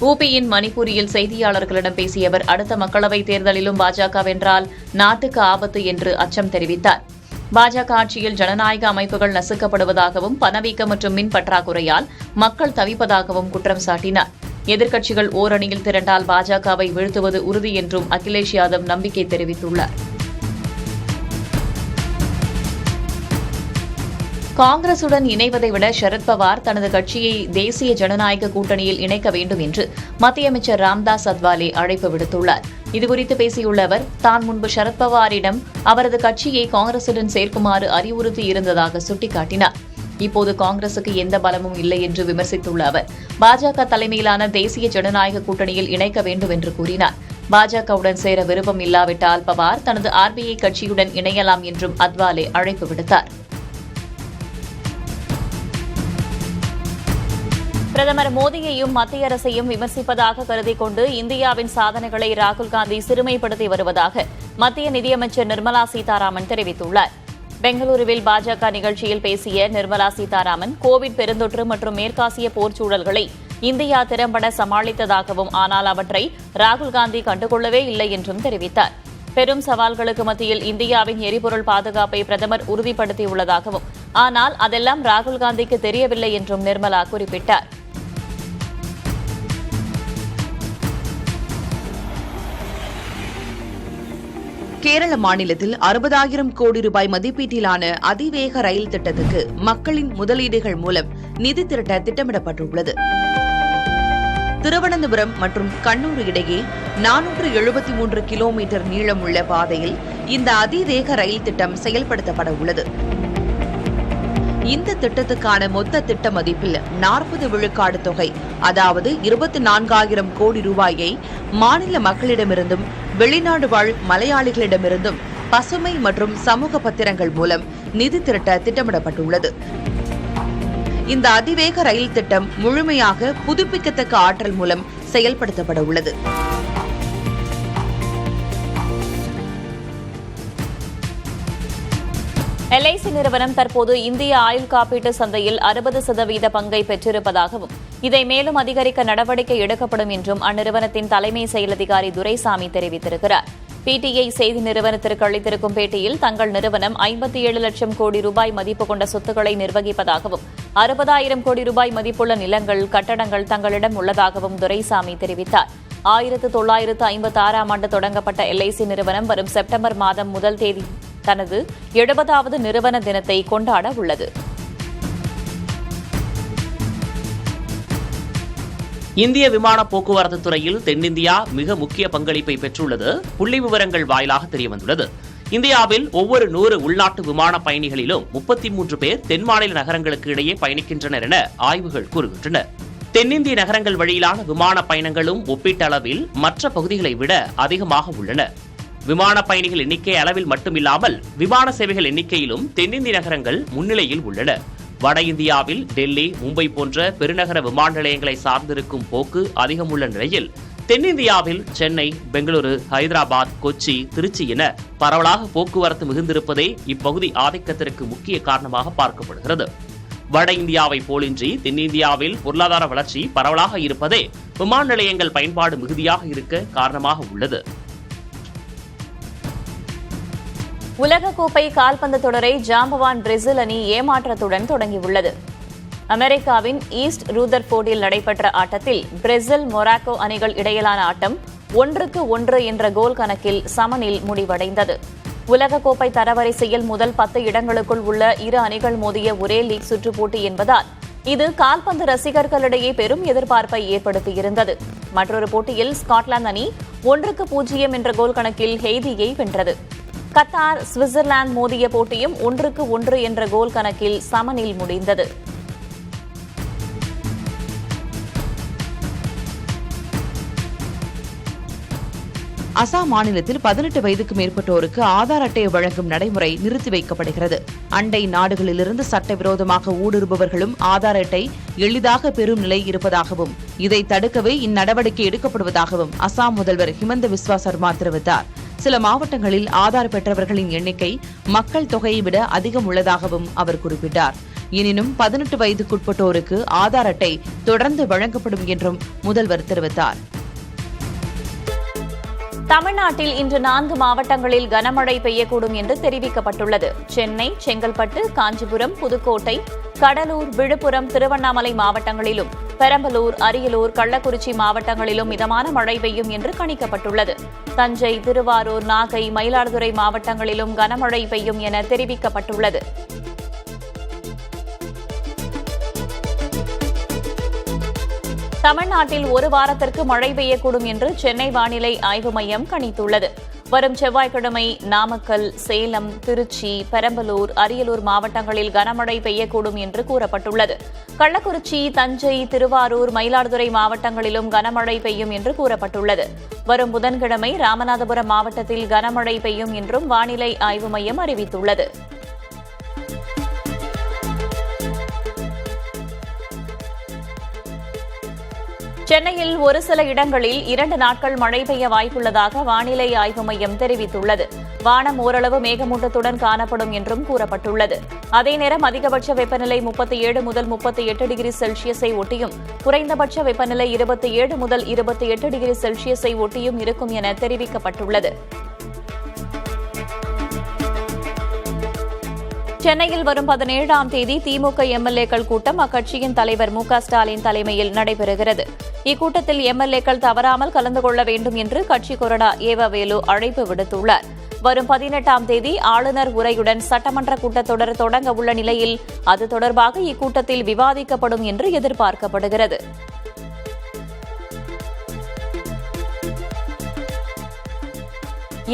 S1: ஊபியின் மணிப்பூரில் செய்தியாளர்களிடம் பேசிய அவர் அடுத்த மக்களவைத் தேர்தலிலும் பாஜக வென்றால் நாட்டுக்கு ஆபத்து என்று அச்சம் தெரிவித்தார். பாஜக ஆட்சியில் ஜனநாயக அமைப்புகள் நசுக்கப்படுவதாகவும் பணவீக்கம் மற்றும் மின் பற்றாக்குறையால் மக்கள் தவிப்பதாகவும் குற்றம் சாட்டினார். எதிர்க்கட்சிகள் ஓரணியில் திரண்டால் பாஜகவை வீழ்த்துவது உறுதி என்றும் அகிலேஷ் யாதவ் நம்பிக்கை தெரிவித்துள்ளார். காங்கிரசுடன் இணைவதை விட சரத்பவார் தனது கட்சியை தேசிய ஜனநாயக கூட்டணியில் இணைக்க வேண்டும் என்று மத்திய அமைச்சர் ராம்தாஸ் அத்வாலே அழைப்பு விடுத்துள்ளார். இதுகுறித்து பேசியுள்ள அவர் தான் முன்பு சரத்பவாரிடம் அவரது கட்சியை காங்கிரசுடன் சேர்க்குமாறு அறிவுறுத்தி இருந்ததாக சுட்டிக்காட்டினார். இப்போது காங்கிரசுக்கு எந்த பலமும் இல்லை என்று விமர்சித்துள்ள அவர் பாஜக தலைமையிலான தேசிய ஜனநாயக கூட்டணியில் இணைக்க வேண்டும் என்று கூறினார். பாஜகவுடன் சேர விருப்பம் இல்லாவிட்டால் பவார் தனது ஆர்பிஐ கட்சியுடன் இணையலாம் என்றும் அத்வாலே அழைப்பு விடுத்தார். பிரதமர் மோடியையும் மத்திய அரசையும் விமர்சிப்பதாக கருதிக் கொண்டு இந்தியாவின் சாதனைகளை ராகுல் காந்தி சிறுமைப்படுத்தி வருவதாக மத்திய நிதியமைச்சர் நிர்மலா சீதாராமன் தெரிவித்துள்ளார். பெங்களூருவில் பாஜக நிகழ்ச்சியில் பேசிய நிர்மலா சீதாராமன் கோவிட் பெருந்தொற்று மற்றும் மேற்காசிய போர் சூழல்களை இந்தியா திறம்பட சமாளித்ததாகவும் ஆனால் அவற்றை ராகுல் காந்தி கண்டுகொள்ளவே இல்லை என்றும் தெரிவித்தார். பெரும் சவால்களுக்கு மத்தியில் இந்தியாவின் எரிபொருள் பாதுகாப்பை பிரதமர் உறுதிப்படுத்தியுள்ளதாகவும், ஆனால் அதெல்லாம் ராகுல் காந்திக்கு தெரியவில்லை என்றும் நிர்மலா குறிப்பிட்டார்.
S10: கேரள மாநிலத்தில் 60,000 கோடி ரூபாய் மதிப்பீட்டிலான அதிவேக ரயில் திட்டத்துக்கு மக்களின் முதலீடுகள் மூலம் நிதி திரட்ட திட்டமிடப்பட்டுள்ளது. திருவனந்தபுரம் மற்றும் கண்ணூர் இடையே 473 கிலோமீட்டர் நீளமுள்ள பாதையில் இந்த அதிவேக ரயில் திட்டம் செயல்படுத்தப்பட உள்ளது. இந்த திட்டத்துக்கான மொத்த திட்ட மதிப்பில் 40 விழுக்காடு தொகை, அதாவது 24,000 கோடி ரூபாயை மாநில மக்களிடமிருந்தும் வெளிநாடு வாழ் மலையாளிகளிடமிருந்தும் பசுமை மற்றும் சமூக பத்திரங்கள் மூலம் நிதி திரட்ட திட்டமிடப்பட்டுள்ளது. இந்த அதிவேக ரயில் திட்டம் முழுமையாக புதுப்பிக்கத்தக்க ஆற்றல் மூலம் செயல்படுத்தப்பட உள்ளது.
S1: LIC நிறுவனம் தற்போது இந்திய ஆயுள் காப்பீட்டு சந்தையில் 60% பங்கை பெற்றிருப்பதாகவும், இதை மேலும் அதிகரிக்க நடவடிக்கை எடுக்கப்படும் என்றும் அந்நிறுவனத்தின் தலைமை செயல் அதிகாரி துரைசாமி தெரிவித்திருக்கிறார். PTI செய்தி நிறுவனத்திற்கு அளித்திருக்கும் பேட்டியில், தங்கள் நிறுவனம் 57 லட்சம் கோடி ரூபாய் மதிப்பு கொண்ட சொத்துக்களை நிர்வகிப்பதாகவும், 60,000 கோடி ரூபாய் மதிப்புள்ள நிலங்கள், கட்டடங்கள் தங்களிடம் உள்ளதாகவும் துரைசாமி தெரிவித்தார். 1956ஆம் ஆண்டு தொடங்கப்பட்ட LIC நிறுவனம் வரும் செப்டம்பர் மாதம் 1 தேதி தனது 70வது நிறுவன தினத்தை கொண்டாட உள்ளது.
S6: இந்திய விமான போக்குவரத்து துறையில் தென்னிந்தியா மிக முக்கிய பங்களிப்பை பெற்றுள்ளது புள்ளி விவரங்கள் வாயிலாக தெரியவந்துள்ளது. இந்தியாவில் ஒவ்வொரு 100 உள்நாட்டு விமான பயணிகளிலும் 33 பேர் தென் மாநில நகரங்களுக்கு இடையே பயணிக்கின்றனர் என ஆய்வுகள் கூறுகின்றன. தென்னிந்திய நகரங்கள் வழியிலான விமான பயணங்களும் ஒப்பீட்டளவில் மற்ற பகுதிகளை விட அதிகமாக உள்ளன. விமான பயணிகள் எண்ணிக்கை அளவில் மட்டுமில்லாமல் விமான சேவைகள் எண்ணிக்கையிலும் தென்னிந்திய நகரங்கள் முன்னிலையில் உள்ளன. வட இந்தியாவில் டெல்லி, மும்பை போன்ற பெருநகர விமான நிலையங்களை சார்ந்திருக்கும் போக்கு அதிகம் உள்ள நிலையில், தென்னிந்தியாவில் சென்னை, பெங்களூரு, ஹைதராபாத், கொச்சி, திருச்சி என பரவலாக போக்குவரத்து மிகுந்திருப்பதே இப்பகுதி ஆதிக்கத்திற்கு முக்கிய காரணமாக பார்க்கப்படுகிறது. வட இந்தியாவை போலின்றி தென்னிந்தியாவில் பொருளாதார வளர்ச்சி பரவலாக இருப்பதே விமான நிலையங்கள் பயன்பாடு மிகுதியாக இருக்க காரணமாக உள்ளது.
S1: உலகக்கோப்பை கால்பந்து தொடரை ஜாம்பவான் பிரேசில் அணி ஏமாற்றத்துடன் தொடங்கியுள்ளது. அமெரிக்காவின் ஈஸ்ட் ரூதர்ஃபோர்டில் நடைபெற்ற ஆட்டத்தில் பிரேசில், மொராக்கோ அணிகள் இடையிலான ஆட்டம் 1-1 என்ற கோல் கணக்கில் சமனில் முடிவடைந்தது. உலகக்கோப்பை தரவரிசையில் முதல் 10 இடங்களுக்குள் உள்ள இரு அணிகள் மோதிய ஒரே லீக் சுற்று போட்டி என்பதால் இது கால்பந்து ரசிகர்களிடையே பெரும் எதிர்பார்ப்பை ஏற்படுத்தியிருந்தது. மற்றொரு போட்டியில் ஸ்காட்லாந்து அணி 1-0 என்ற கோல் கணக்கில் ஹெய்தியை வென்றது. கத்தார், சுவிட்சர்லாந்து மோதிய போட்டியும் 1-1 என்ற கோல் கணக்கில் சமனில் முடிந்தது.
S10: அசாம் மாநிலத்தில் 18 வயதுக்கு மேற்பட்டோருக்கு ஆதார் அட்டை வழங்கும் நடைமுறை நிறுத்தி வைக்கப்படுகிறது. அண்டை நாடுகளிலிருந்து சட்டவிரோதமாக ஊடுருபவர்களும் ஆதார் அட்டை எளிதாக பெறும் நிலை இருப்பதாகவும், இதை தடுக்கவே இந்நடவடிக்கை எடுக்கப்படுவதாகவும் அசாம் முதல்வர் ஹிமந்த பிஸ்வா சர்மா தெரிவித்தார். சில மாவட்டங்களில் ஆதார் பெற்றவர்களின் எண்ணிக்கை மக்கள் தொகையை விட அதிகம் உள்ளதாகவும் அவர் குறிப்பிட்டார். எனினும் 18 வயதுக்குட்பட்டோருக்கு ஆதார் அட்டை தொடர்ந்து வழங்கப்படும் என்றும் முதல்வர் தெரிவித்தார்.
S1: தமிழ்நாட்டில் இன்று 4 மாவட்டங்களில் கனமழை பெய்யக்கூடும் என்று தெரிவிக்கப்பட்டுள்ளது. சென்னை, செங்கல்பட்டு, காஞ்சிபுரம், புதுக்கோட்டை, கடலூர், விழுப்புரம், திருவண்ணாமலை மாவட்டங்களிலும், பெரம்பலூர், அரியலூர், கள்ளக்குறிச்சி மாவட்டங்களிலும் மிதமான மழை பெய்யும் என்று கணிக்கப்பட்டுள்ளது. தஞ்சை, திருவாரூர், நாகை, மயிலாடுதுறை மாவட்டங்களிலும் கனமழை பெய்யும் என தெரிவிக்கப்பட்டுள்ளது. தமிழ்நாட்டில் ஒரு வாரத்திற்கு மழை பெய்யக்கூடும் என்று சென்னை வானிலை ஆய்வு மையம் கணித்துள்ளது. வரும் செவ்வாய்க்கிழமை நாமக்கல், சேலம், திருச்சி, பெரம்பலூர், அரியலூர் மாவட்டங்களில் கனமழை பெய்யக்கூடும் என்று கூறப்பட்டுள்ளது. கள்ளக்குறிச்சி, தஞ்சை, திருவாரூர், மயிலாடுதுறை மாவட்டங்களிலும் கனமழை பெய்யும் என்று கூறப்பட்டுள்ளது. வரும் புதன்கிழமை ராமநாதபுரம் மாவட்டத்தில் கனமழை பெய்யும் என்றும் வானிலை ஆய்வு மையம் அறிவித்துள்ளது. சென்னையில் ஒரு சில இடங்களில் 2 நாட்கள் மழை பெய்ய வாய்ப்புள்ளதாக வானிலை ஆய்வு மையம் தெரிவித்துள்ளது. வானம் ஓரளவு மேகமூட்டத்துடன் காணப்படும் என்றும் கூறப்பட்டுள்ளது. அதே நேரம் அதிகபட்ச வெப்பநிலை 37 முதல் 38 டிகிரி செல்சியஸை ஒட்டியும், குறைந்தபட்ச வெப்பநிலை 27 முதல் 28 டிகிரி செல்சியஸை ஒட்டியும் இருக்கும் என தெரிவிக்கப்பட்டுள்ளது. சென்னையில் வரும் 17ஆம் தேதி திமுக எம்எல்ஏக்கள் கூட்டம் அக்கட்சியின் தலைவர் மு.க.ஸ்டாலின் தலைமையில் நடைபெறுகிறது. இக்கூட்டத்தில் எம்எல்ஏக்கள் தவறாமல் கலந்து கொள்ள வேண்டும் என்று கட்சி கொறடா ஏவவேலு அழைப்பு விடுத்துள்ளார். வரும் 18ஆம் தேதி ஆளுநர் உரையுடன் சட்டமன்ற கூட்டத்தொடர் தொடங்க உள்ள நிலையில் அது தொடர்பாக இக்கூட்டத்தில் விவாதிக்கப்படும் என்று எதிர்பார்க்கப்படுகிறது.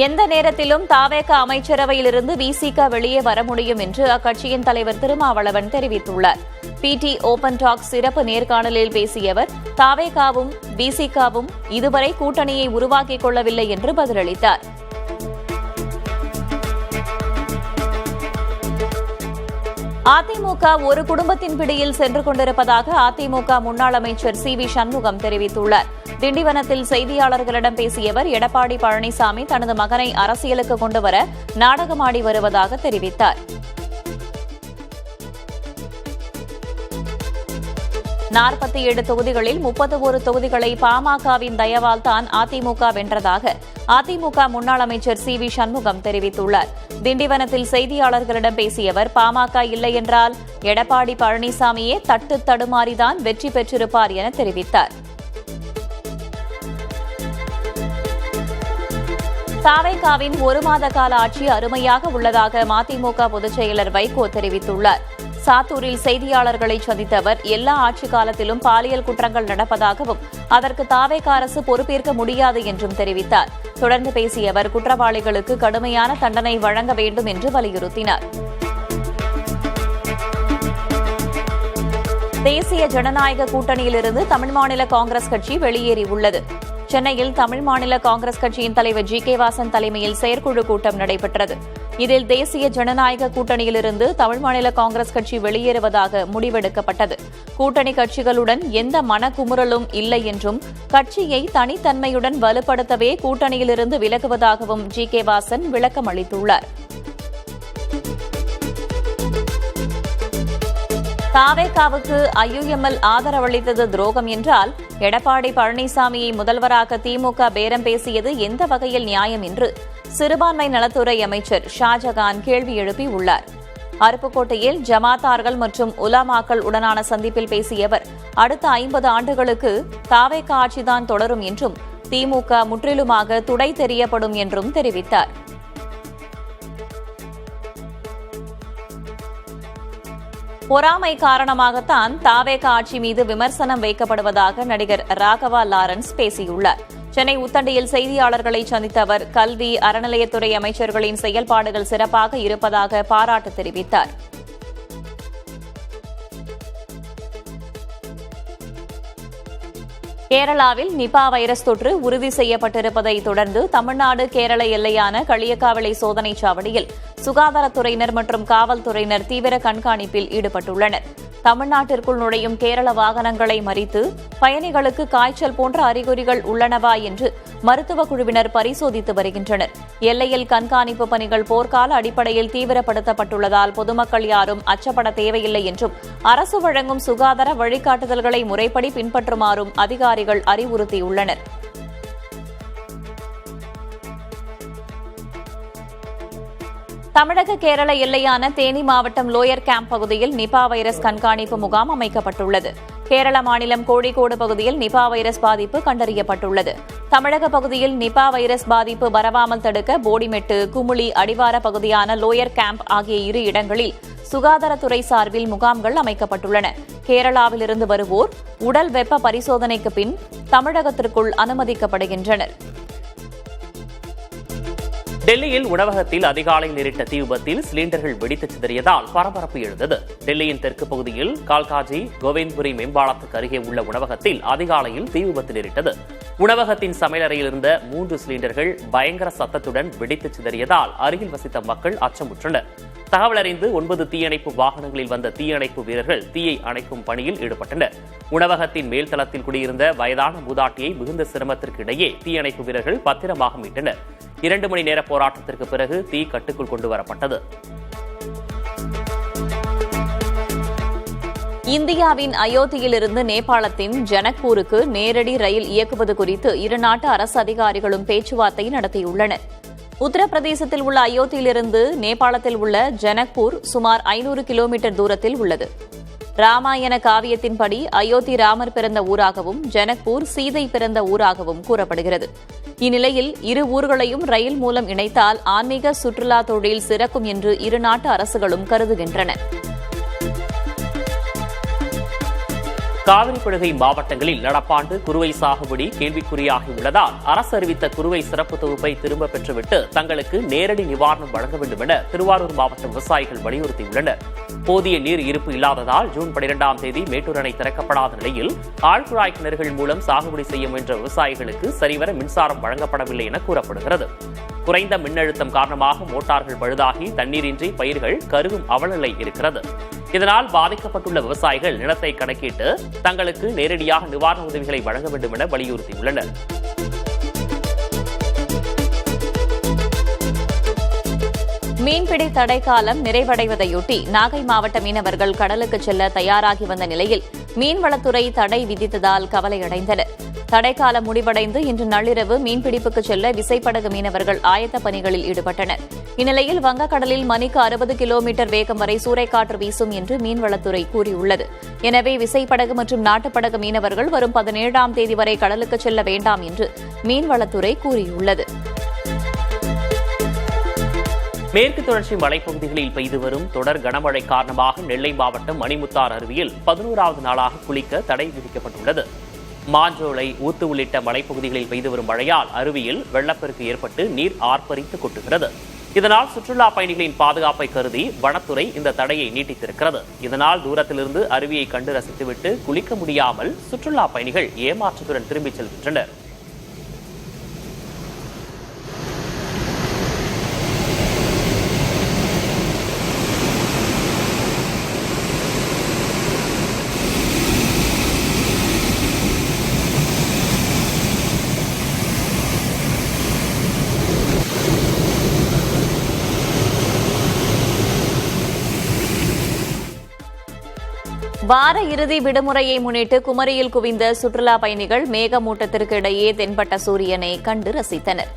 S1: எந்த நேரத்திலும் தாவேக அமைச்சரவையிலிருந்து விசிக வெளியே வர முடியும் என்று அக்கட்சியின் தலைவர் திருமாவளவன் தெரிவித்துள்ளார். பிடி ஓபன் டாக் சிறப்பு நேர்காணலில் பேசிய அவர், தாவேகாவும் விசிகாவும் இதுவரை கூட்டணியை உருவாக்கிக் கொள்ளவில்லை என்று பதிலளித்தார். அதிமுக ஒரு குடும்பத்தின் பிடியில் சென்று கொண்டிருப்பதாக அதிமுக முன்னாள் அமைச்சர் சி.வி. சண்முகம் தெரிவித்துள்ளார். திண்டிவனத்தில் செய்தியாளர்களிடம் பேசிய அவர், எடப்பாடி பழனிசாமி தனது மகனை அரசியலுக்கு கொண்டுவர நாடகமாடி வருவதாக தெரிவித்தார். 47 தொகுதிகளில் 31 தொகுதிகளை பாமகவின் தயவால் தான் அதிமுக வென்றதாக அதிமுக முன்னாள் அமைச்சர் சி.வி. சண்முகம் தெரிவித்துள்ளார். திண்டிவனத்தில் செய்தியாளர்களிடம் பேசிய அவர், பாமக இல்லை என்றால் எடப்பாடி பழனிசாமியே தட்டு தடுமாறிதான் வெற்றி பெற்றிருப்பார் என தெரிவித்தார். தாவேகாவின் 1 மாத கால ஆட்சி அருமையாக உள்ளதாக மதிமுக பொதுச் செயலர் வைகோ தெரிவித்துள்ளார். சாத்தூரில் செய்தியாளர்களை சந்தித்த அவர், எல்லா ஆட்சி காலத்திலும் பாலியல் குற்றங்கள் நடப்பதாகவும் அதற்கு தாவேக அரசு பொறுப்பேற்க முடியாது என்றும் தெரிவித்தார். தொடர்ந்து பேசிய அவர், குற்றவாளிகளுக்கு கடுமையான தண்டனை வழங்க வேண்டும் என்று வலியுறுத்தினார். தேசிய ஜனநாயக கூட்டணியிலிருந்து தமிழ் மாநில காங்கிரஸ் கட்சி வெளியேறியுள்ளது. சென்னையில் தமிழ் மாநில காங்கிரஸ் கட்சியின் தலைவர் ஜி.கே. வாசன் தலைமையில் செயற்குழு கூட்டம் நடைபெற்றது. இதில் தேசிய ஜனநாயக கூட்டணியிலிருந்து தமிழ் மாநில காங்கிரஸ் கட்சி வெளியேறுவதாக முடிவெடுக்கப்பட்டது. கூட்டணி கட்சிகளுடன் எந்த மனக்குமுறலும் இல்லை என்றும் கட்சியை தனித்தன்மையுடன் வலுப்படுத்தவே கூட்டணியிலிருந்து விலகுவதாகவும் ஜி.கே. வாசன் விளக்கம் அளித்துள்ளார். தாவேகாவுக்கு ஐயுஎம்எல் ஆதரவளித்தது துரோகம் என்றால் எடப்பாடி பழனிசாமியை முதல்வராக திமுக பேரம் பேசியது எந்த வகையில் நியாயம் என்று சிறுபான்மை நலத்துறை அமைச்சர் ஷாஜகான் கேள்வி எழுப்பியுள்ளார். அருப்புக்கோட்டையில் ஜமாத்தார்கள் மற்றும் உலமாக்கள் உடனான சந்திப்பில் பேசிய அவர், அடுத்த 50 ஆண்டுகளுக்கு தாவேகா ஆட்சிதான் தொடரும் என்றும் திமுக முற்றிலுமாக துடை தெரியப்படும் என்றும் தெரிவித்தார். பொறாமை காரணமாகத்தான் தாவேக ஆட்சி மீது விமர்சனம் வைக்கப்படுவதாக நடிகர் ராகவா லாரன்ஸ் பேசியுள்ளார். சென்னை உத்தண்டியில் செய்தியாளர்களை சந்தித்த அவர், கல்வி அறநிலையத்துறை அமைச்சர்களின் செயல்பாடுகள் சிறப்பாக இருப்பதாக பாராட்டு தெரிவித்தார். கேரளாவில் நிபா வைரஸ் தொற்று உறுதி செய்யப்பட்டிருப்பதை தொடர்ந்து தமிழ்நாடு கேரள எல்லையான களியக்காவிளை சோதனைச் சாவடியில் சுகாதாரத்துறையினர் மற்றும் காவல்துறையினர் தீவிர கண்காணிப்பில் ஈடுபட்டுள்ளனர். தமிழ்நாட்டிற்குள் நுழையும் கேரள வாகனங்களை மறித்து பயணிகளுக்கு காய்ச்சல் போன்ற அறிகுறிகள் உள்ளனவா என்று மருத்துவக் குழுவினர் பரிசோதித்து வருகின்றனர். எல்லையில் கண்காணிப்பு பணிகள் போர்க்கால அடிப்படையில் தீவிரப்படுத்தப்பட்டுள்ளதால் பொதுமக்கள் யாரும் அச்சப்பட தேவையில்லை என்றும் அரசு வழங்கும் சுகாதார வழிகாட்டுதல்களை முறைப்படி பின்பற்றுமாறும் அதிகாரிகள் அறிவுறுத்தியுள்ளனர். தமிழக கேரள எல்லையான தேனி மாவட்டம் லோயர் கேம்ப் பகுதியில் நிபா வைரஸ் கண்காணிப்பு முகாம் அமைக்கப்பட்டுள்ளது. கேரள மாநிலம் கோழிக்கோடு பகுதியில் நிபா வைரஸ் பாதிப்பு கண்டறியப்பட்டுள்ளது. தமிழக பகுதியில் நிபா வைரஸ் பாதிப்பு பரவாமல் தடுக்க போடிமெட்டு, குமுளி அடிவார பகுதியான லோயர் கேம்ப் ஆகிய 2 இடங்களில் சுகாதாரத்துறை சார்பில் முகாம்கள் அமைக்கப்பட்டுள்ளன. கேரளாவிலிருந்து வருவோர் உடல் வெப்ப பரிசோதனைக்கு பின் தமிழகத்திற்குள் அனுமதிக்கப்படுகின்றனர்.
S6: டெல்லியில் உணவகத்தில் அதிகாலையில் நேரிட்ட தீ விபத்தில் சிலிண்டர்கள் வெடித்து சிதறியதால் பரபரப்பு எழுந்தது. டெல்லியின் தெற்கு பகுதியில் கால்காஜி கோவிந்த்புரி மேம்பாலத்துக்கு அருகே உள்ள உணவகத்தில் அதிகாலையில் தீ விபத்து நேரிட்டது. உணவகத்தின் சமையலறையில் இருந்த 3 சிலிண்டர்கள் பயங்கர சத்தத்துடன் வெடித்து சிதறியதால் அருகில் வசித்த மக்கள் அச்சமுற்றனர். தகவல் அறிந்து 9 தீயணைப்பு வாகனங்களில் வந்த தீயணைப்பு வீரர்கள் தீயை அணைக்கும் பணியில் ஈடுபட்டனர். உணவகத்தின் மேல்தளத்தில் குடியிருந்த வயதான மூதாட்டியை மிகுந்த சிரமத்திற்கு இடையே தீயணைப்பு வீரர்கள் பத்திரமாக மீட்டனர். 2 மணி நேர போராட்டத்திற்கு பிறகு தீ கட்டுக்குள் கொண்டுவரப்பட்டது.
S1: இந்தியாவின் அயோத்தியிலிருந்து நேபாளத்தின் ஜனக்பூருக்கு நேரடி ரயில் இயக்குவது குறித்து 2 நாட்டு அரசு அதிகாரிகளும் பேச்சுவார்த்தை நடத்தியுள்ளனர். உத்தரப்பிரதேசத்தில் உள்ள அயோத்தியிலிருந்து நேபாளத்தில் உள்ள ஜனக்பூர் சுமார் 500 கிலோமீட்டர் தூரத்தில் உள்ளது. ராமாயண காவியத்தின்படி அயோத்தி ராமர் பிறந்த ஊராகவும் ஜனக்பூர் சீதை பிறந்த ஊராகவும் கூறப்படுகிறது. இந்நிலையில் இரு ஊர்களையும் ரயில் மூலம் இணைத்தால் ஆன்மீக சுற்றுலா தொழில் சிறக்கும் என்று இரு நாட்டு அரசுகளும் கருதுகின்றன.
S6: காவிரிப்படுகை மாவட்டங்களில் நடப்பாண்டு குறுவை சாகுபடி கேள்விக்குறியாகியுள்ளதால் அரசு அறிவித்த குறுவை சிறப்பு தொகுப்பை திரும்பப் பெற்றுவிட்டு தங்களுக்கு நேரடி நிவாரணம் வழங்க வேண்டும் என திருவாரூர் மாவட்ட விவசாயிகள் வலியுறுத்தியுள்ளனர். போதிய நீர் இருப்பு இல்லாததால் ஜூன் 12ஆம் தேதி மேட்டூர் அணை திறக்கப்படாத நிலையில் ஆழ்குழாய் கிணறுகள் மூலம் சாகுபடி செய்ய முயன்ற விவசாயிகளுக்கு சரிவர மின்சாரம் வழங்கப்படவில்லை என கூறப்படுகிறது. குறைந்த மின்னழுத்தம் காரணமாக மோட்டார்கள் பழுதாகி தண்ணீரின்றி பயிர்கள் கருகும் அவலநிலை இருக்கிறது. இதனால் பாதிக்கப்பட்டுள்ள விவசாயிகள் நிலத்தை கணக்கிட்டு தங்களுக்கு நேரடியாக நிவாரண உதவிகளை வழங்க வேண்டும் என வலியுறுத்தியுள்ளனர்.
S1: மீன்பிடி தடைக்காலம் நிறைவடைவதையொட்டி நாகை மாவட்ட மீனவர்கள் கடலுக்கு செல்ல தயாராகி வந்த நிலையில் மீன்வளத்துறை தடை விதித்ததால் கவலையடைந்தனர். தடைக்காலம் முடிவடைந்து இன்று நள்ளிரவு மீன்பிடிப்புக்கு செல்ல விசைப்படகு மீனவர்கள் ஆயத்த பணிகளில் ஈடுபட்டனர். இந்நிலையில் வங்கக்கடலில் மணிக்கு 60 கிலோமீட்டர் வேகம் வரை சூறைக்காற்று வீசும் என்று மீன்வளத்துறை கூறியுள்ளது. எனவே விசைப்படகு மற்றும் நாட்டுப்படகு மீனவர்கள் வரும் 17ஆம் தேதி வரை கடலுக்கு செல்ல வேண்டாம் என்று மீன்வளத்துறை கூறியுள்ளது.
S6: மேற்கு தொடர்ச்சி மலைப்பகுதிகளில் பெய்து வரும் தொடர் கனமழை காரணமாக நெல்லை மாவட்டம் மணிமுத்தார் அருவியில் 11வது நாளாக குளிக்க தடை விதிக்கப்பட்டுள்ளது. மாஞ்சோலை, ஊத்து உள்ளிட்ட மலைப்பகுதிகளில் பெய்து வரும் மழையால் அருவியில் வெள்ளப்பெருக்கு ஏற்பட்டு நீர் ஆர்ப்பரித்து கொட்டுகிறது. இதனால் சுற்றுலா பயணிகளின் பாதுகாப்பை கருதி வனத்துறை இந்த தடையை நீட்டித்திருக்கிறது. இதனால் தூரத்திலிருந்து அருவியை கண்டு ரசித்துவிட்டு குளிக்க முடியாமல் சுற்றுலா பயணிகள் ஏமாற்றத்துடன் திரும்பிச் செல்கின்றனர்.
S1: வார இறுதி விடுமுறையை முன்னிட்டு குமரியில் குவிந்த சுற்றுலா பயணிகள் மேகமூட்டத்திற்கு இடையே தென்பட்ட சூரியனை கண்டு ரசித்தனர்.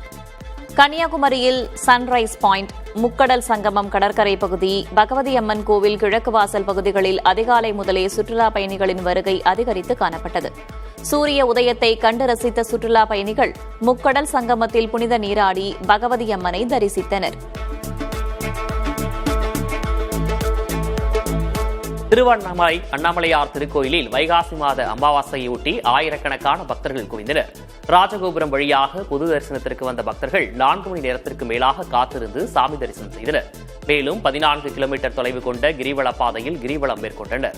S1: கன்னியாகுமரியில் சன்ரைஸ் பாயிண்ட், முக்கடல் சங்கமம் கடற்கரை பகுதி, பகவதி அம்மன் கோவில் கிழக்கு வாசல் பகுதிகளில் அதிகாலை முதலே சுற்றுலா பயணிகளின் வருகை அதிகரித்து காணப்பட்டது. சூரிய உதயத்தை கண்டு ரசித்த சுற்றுலா பயணிகள் முக்கடல் சங்கமத்தில் புனித நீராடி பகவதி அம்மனை தரிசித்தனர்.
S6: திருவண்ணாமலை அண்ணாமலையார் திருக்கோயிலில் வைகாசி மாத அமாவாசையொட்டி ஆயிரக்கணக்கான பக்தர்கள் குவிந்தனர். ராஜகோபுரம் வழியாக பொது தரிசனத்திற்கு வந்த பக்தர்கள் 4 மணி நேரத்திற்கு மேலாக காத்திருந்து சாமி தரிசனம் செய்தனர். மேலும் 14 கிலோமீட்டர் தொலைவு கொண்ட கிரிவல பாதையில் கிரிவலம் மேற்கொண்டனர்.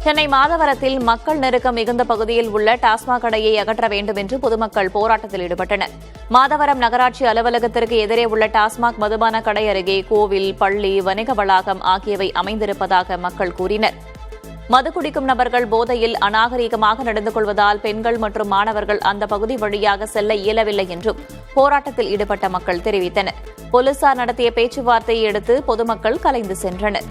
S1: சென்னை மாதவரத்தில் மக்கள் நெருக்கம் மிகுந்த பகுதியில் உள்ள டாஸ்மாக் கடையை அகற்ற வேண்டும் என்று பொதுமக்கள் போராட்டத்தில் ஈடுபட்டனர். மாதவரம் நகராட்சி அலுவலகத்திற்கு எதிரே உள்ள டாஸ்மாக் மதுபான கடை அருகே கோவில், பள்ளி, வணிக வளாகம் ஆகியவை அமைந்திருப்பதாக மக்கள் கூறினர். மது குடிக்கும் நபர்கள் போதையில் அநாகரீகமாக நடந்து கொள்வதால் பெண்கள் மற்றும் மாணவர்கள் அந்த பகுதி வழியாக செல்ல இயலவில்லை என்றும் போராட்டத்தில் ஈடுபட்ட மக்கள் தெரிவித்தனர். போலீசார் நடத்திய பேச்சுவார்த்தையை அடுத்து பொதுமக்கள் கலைந்து சென்றனர்.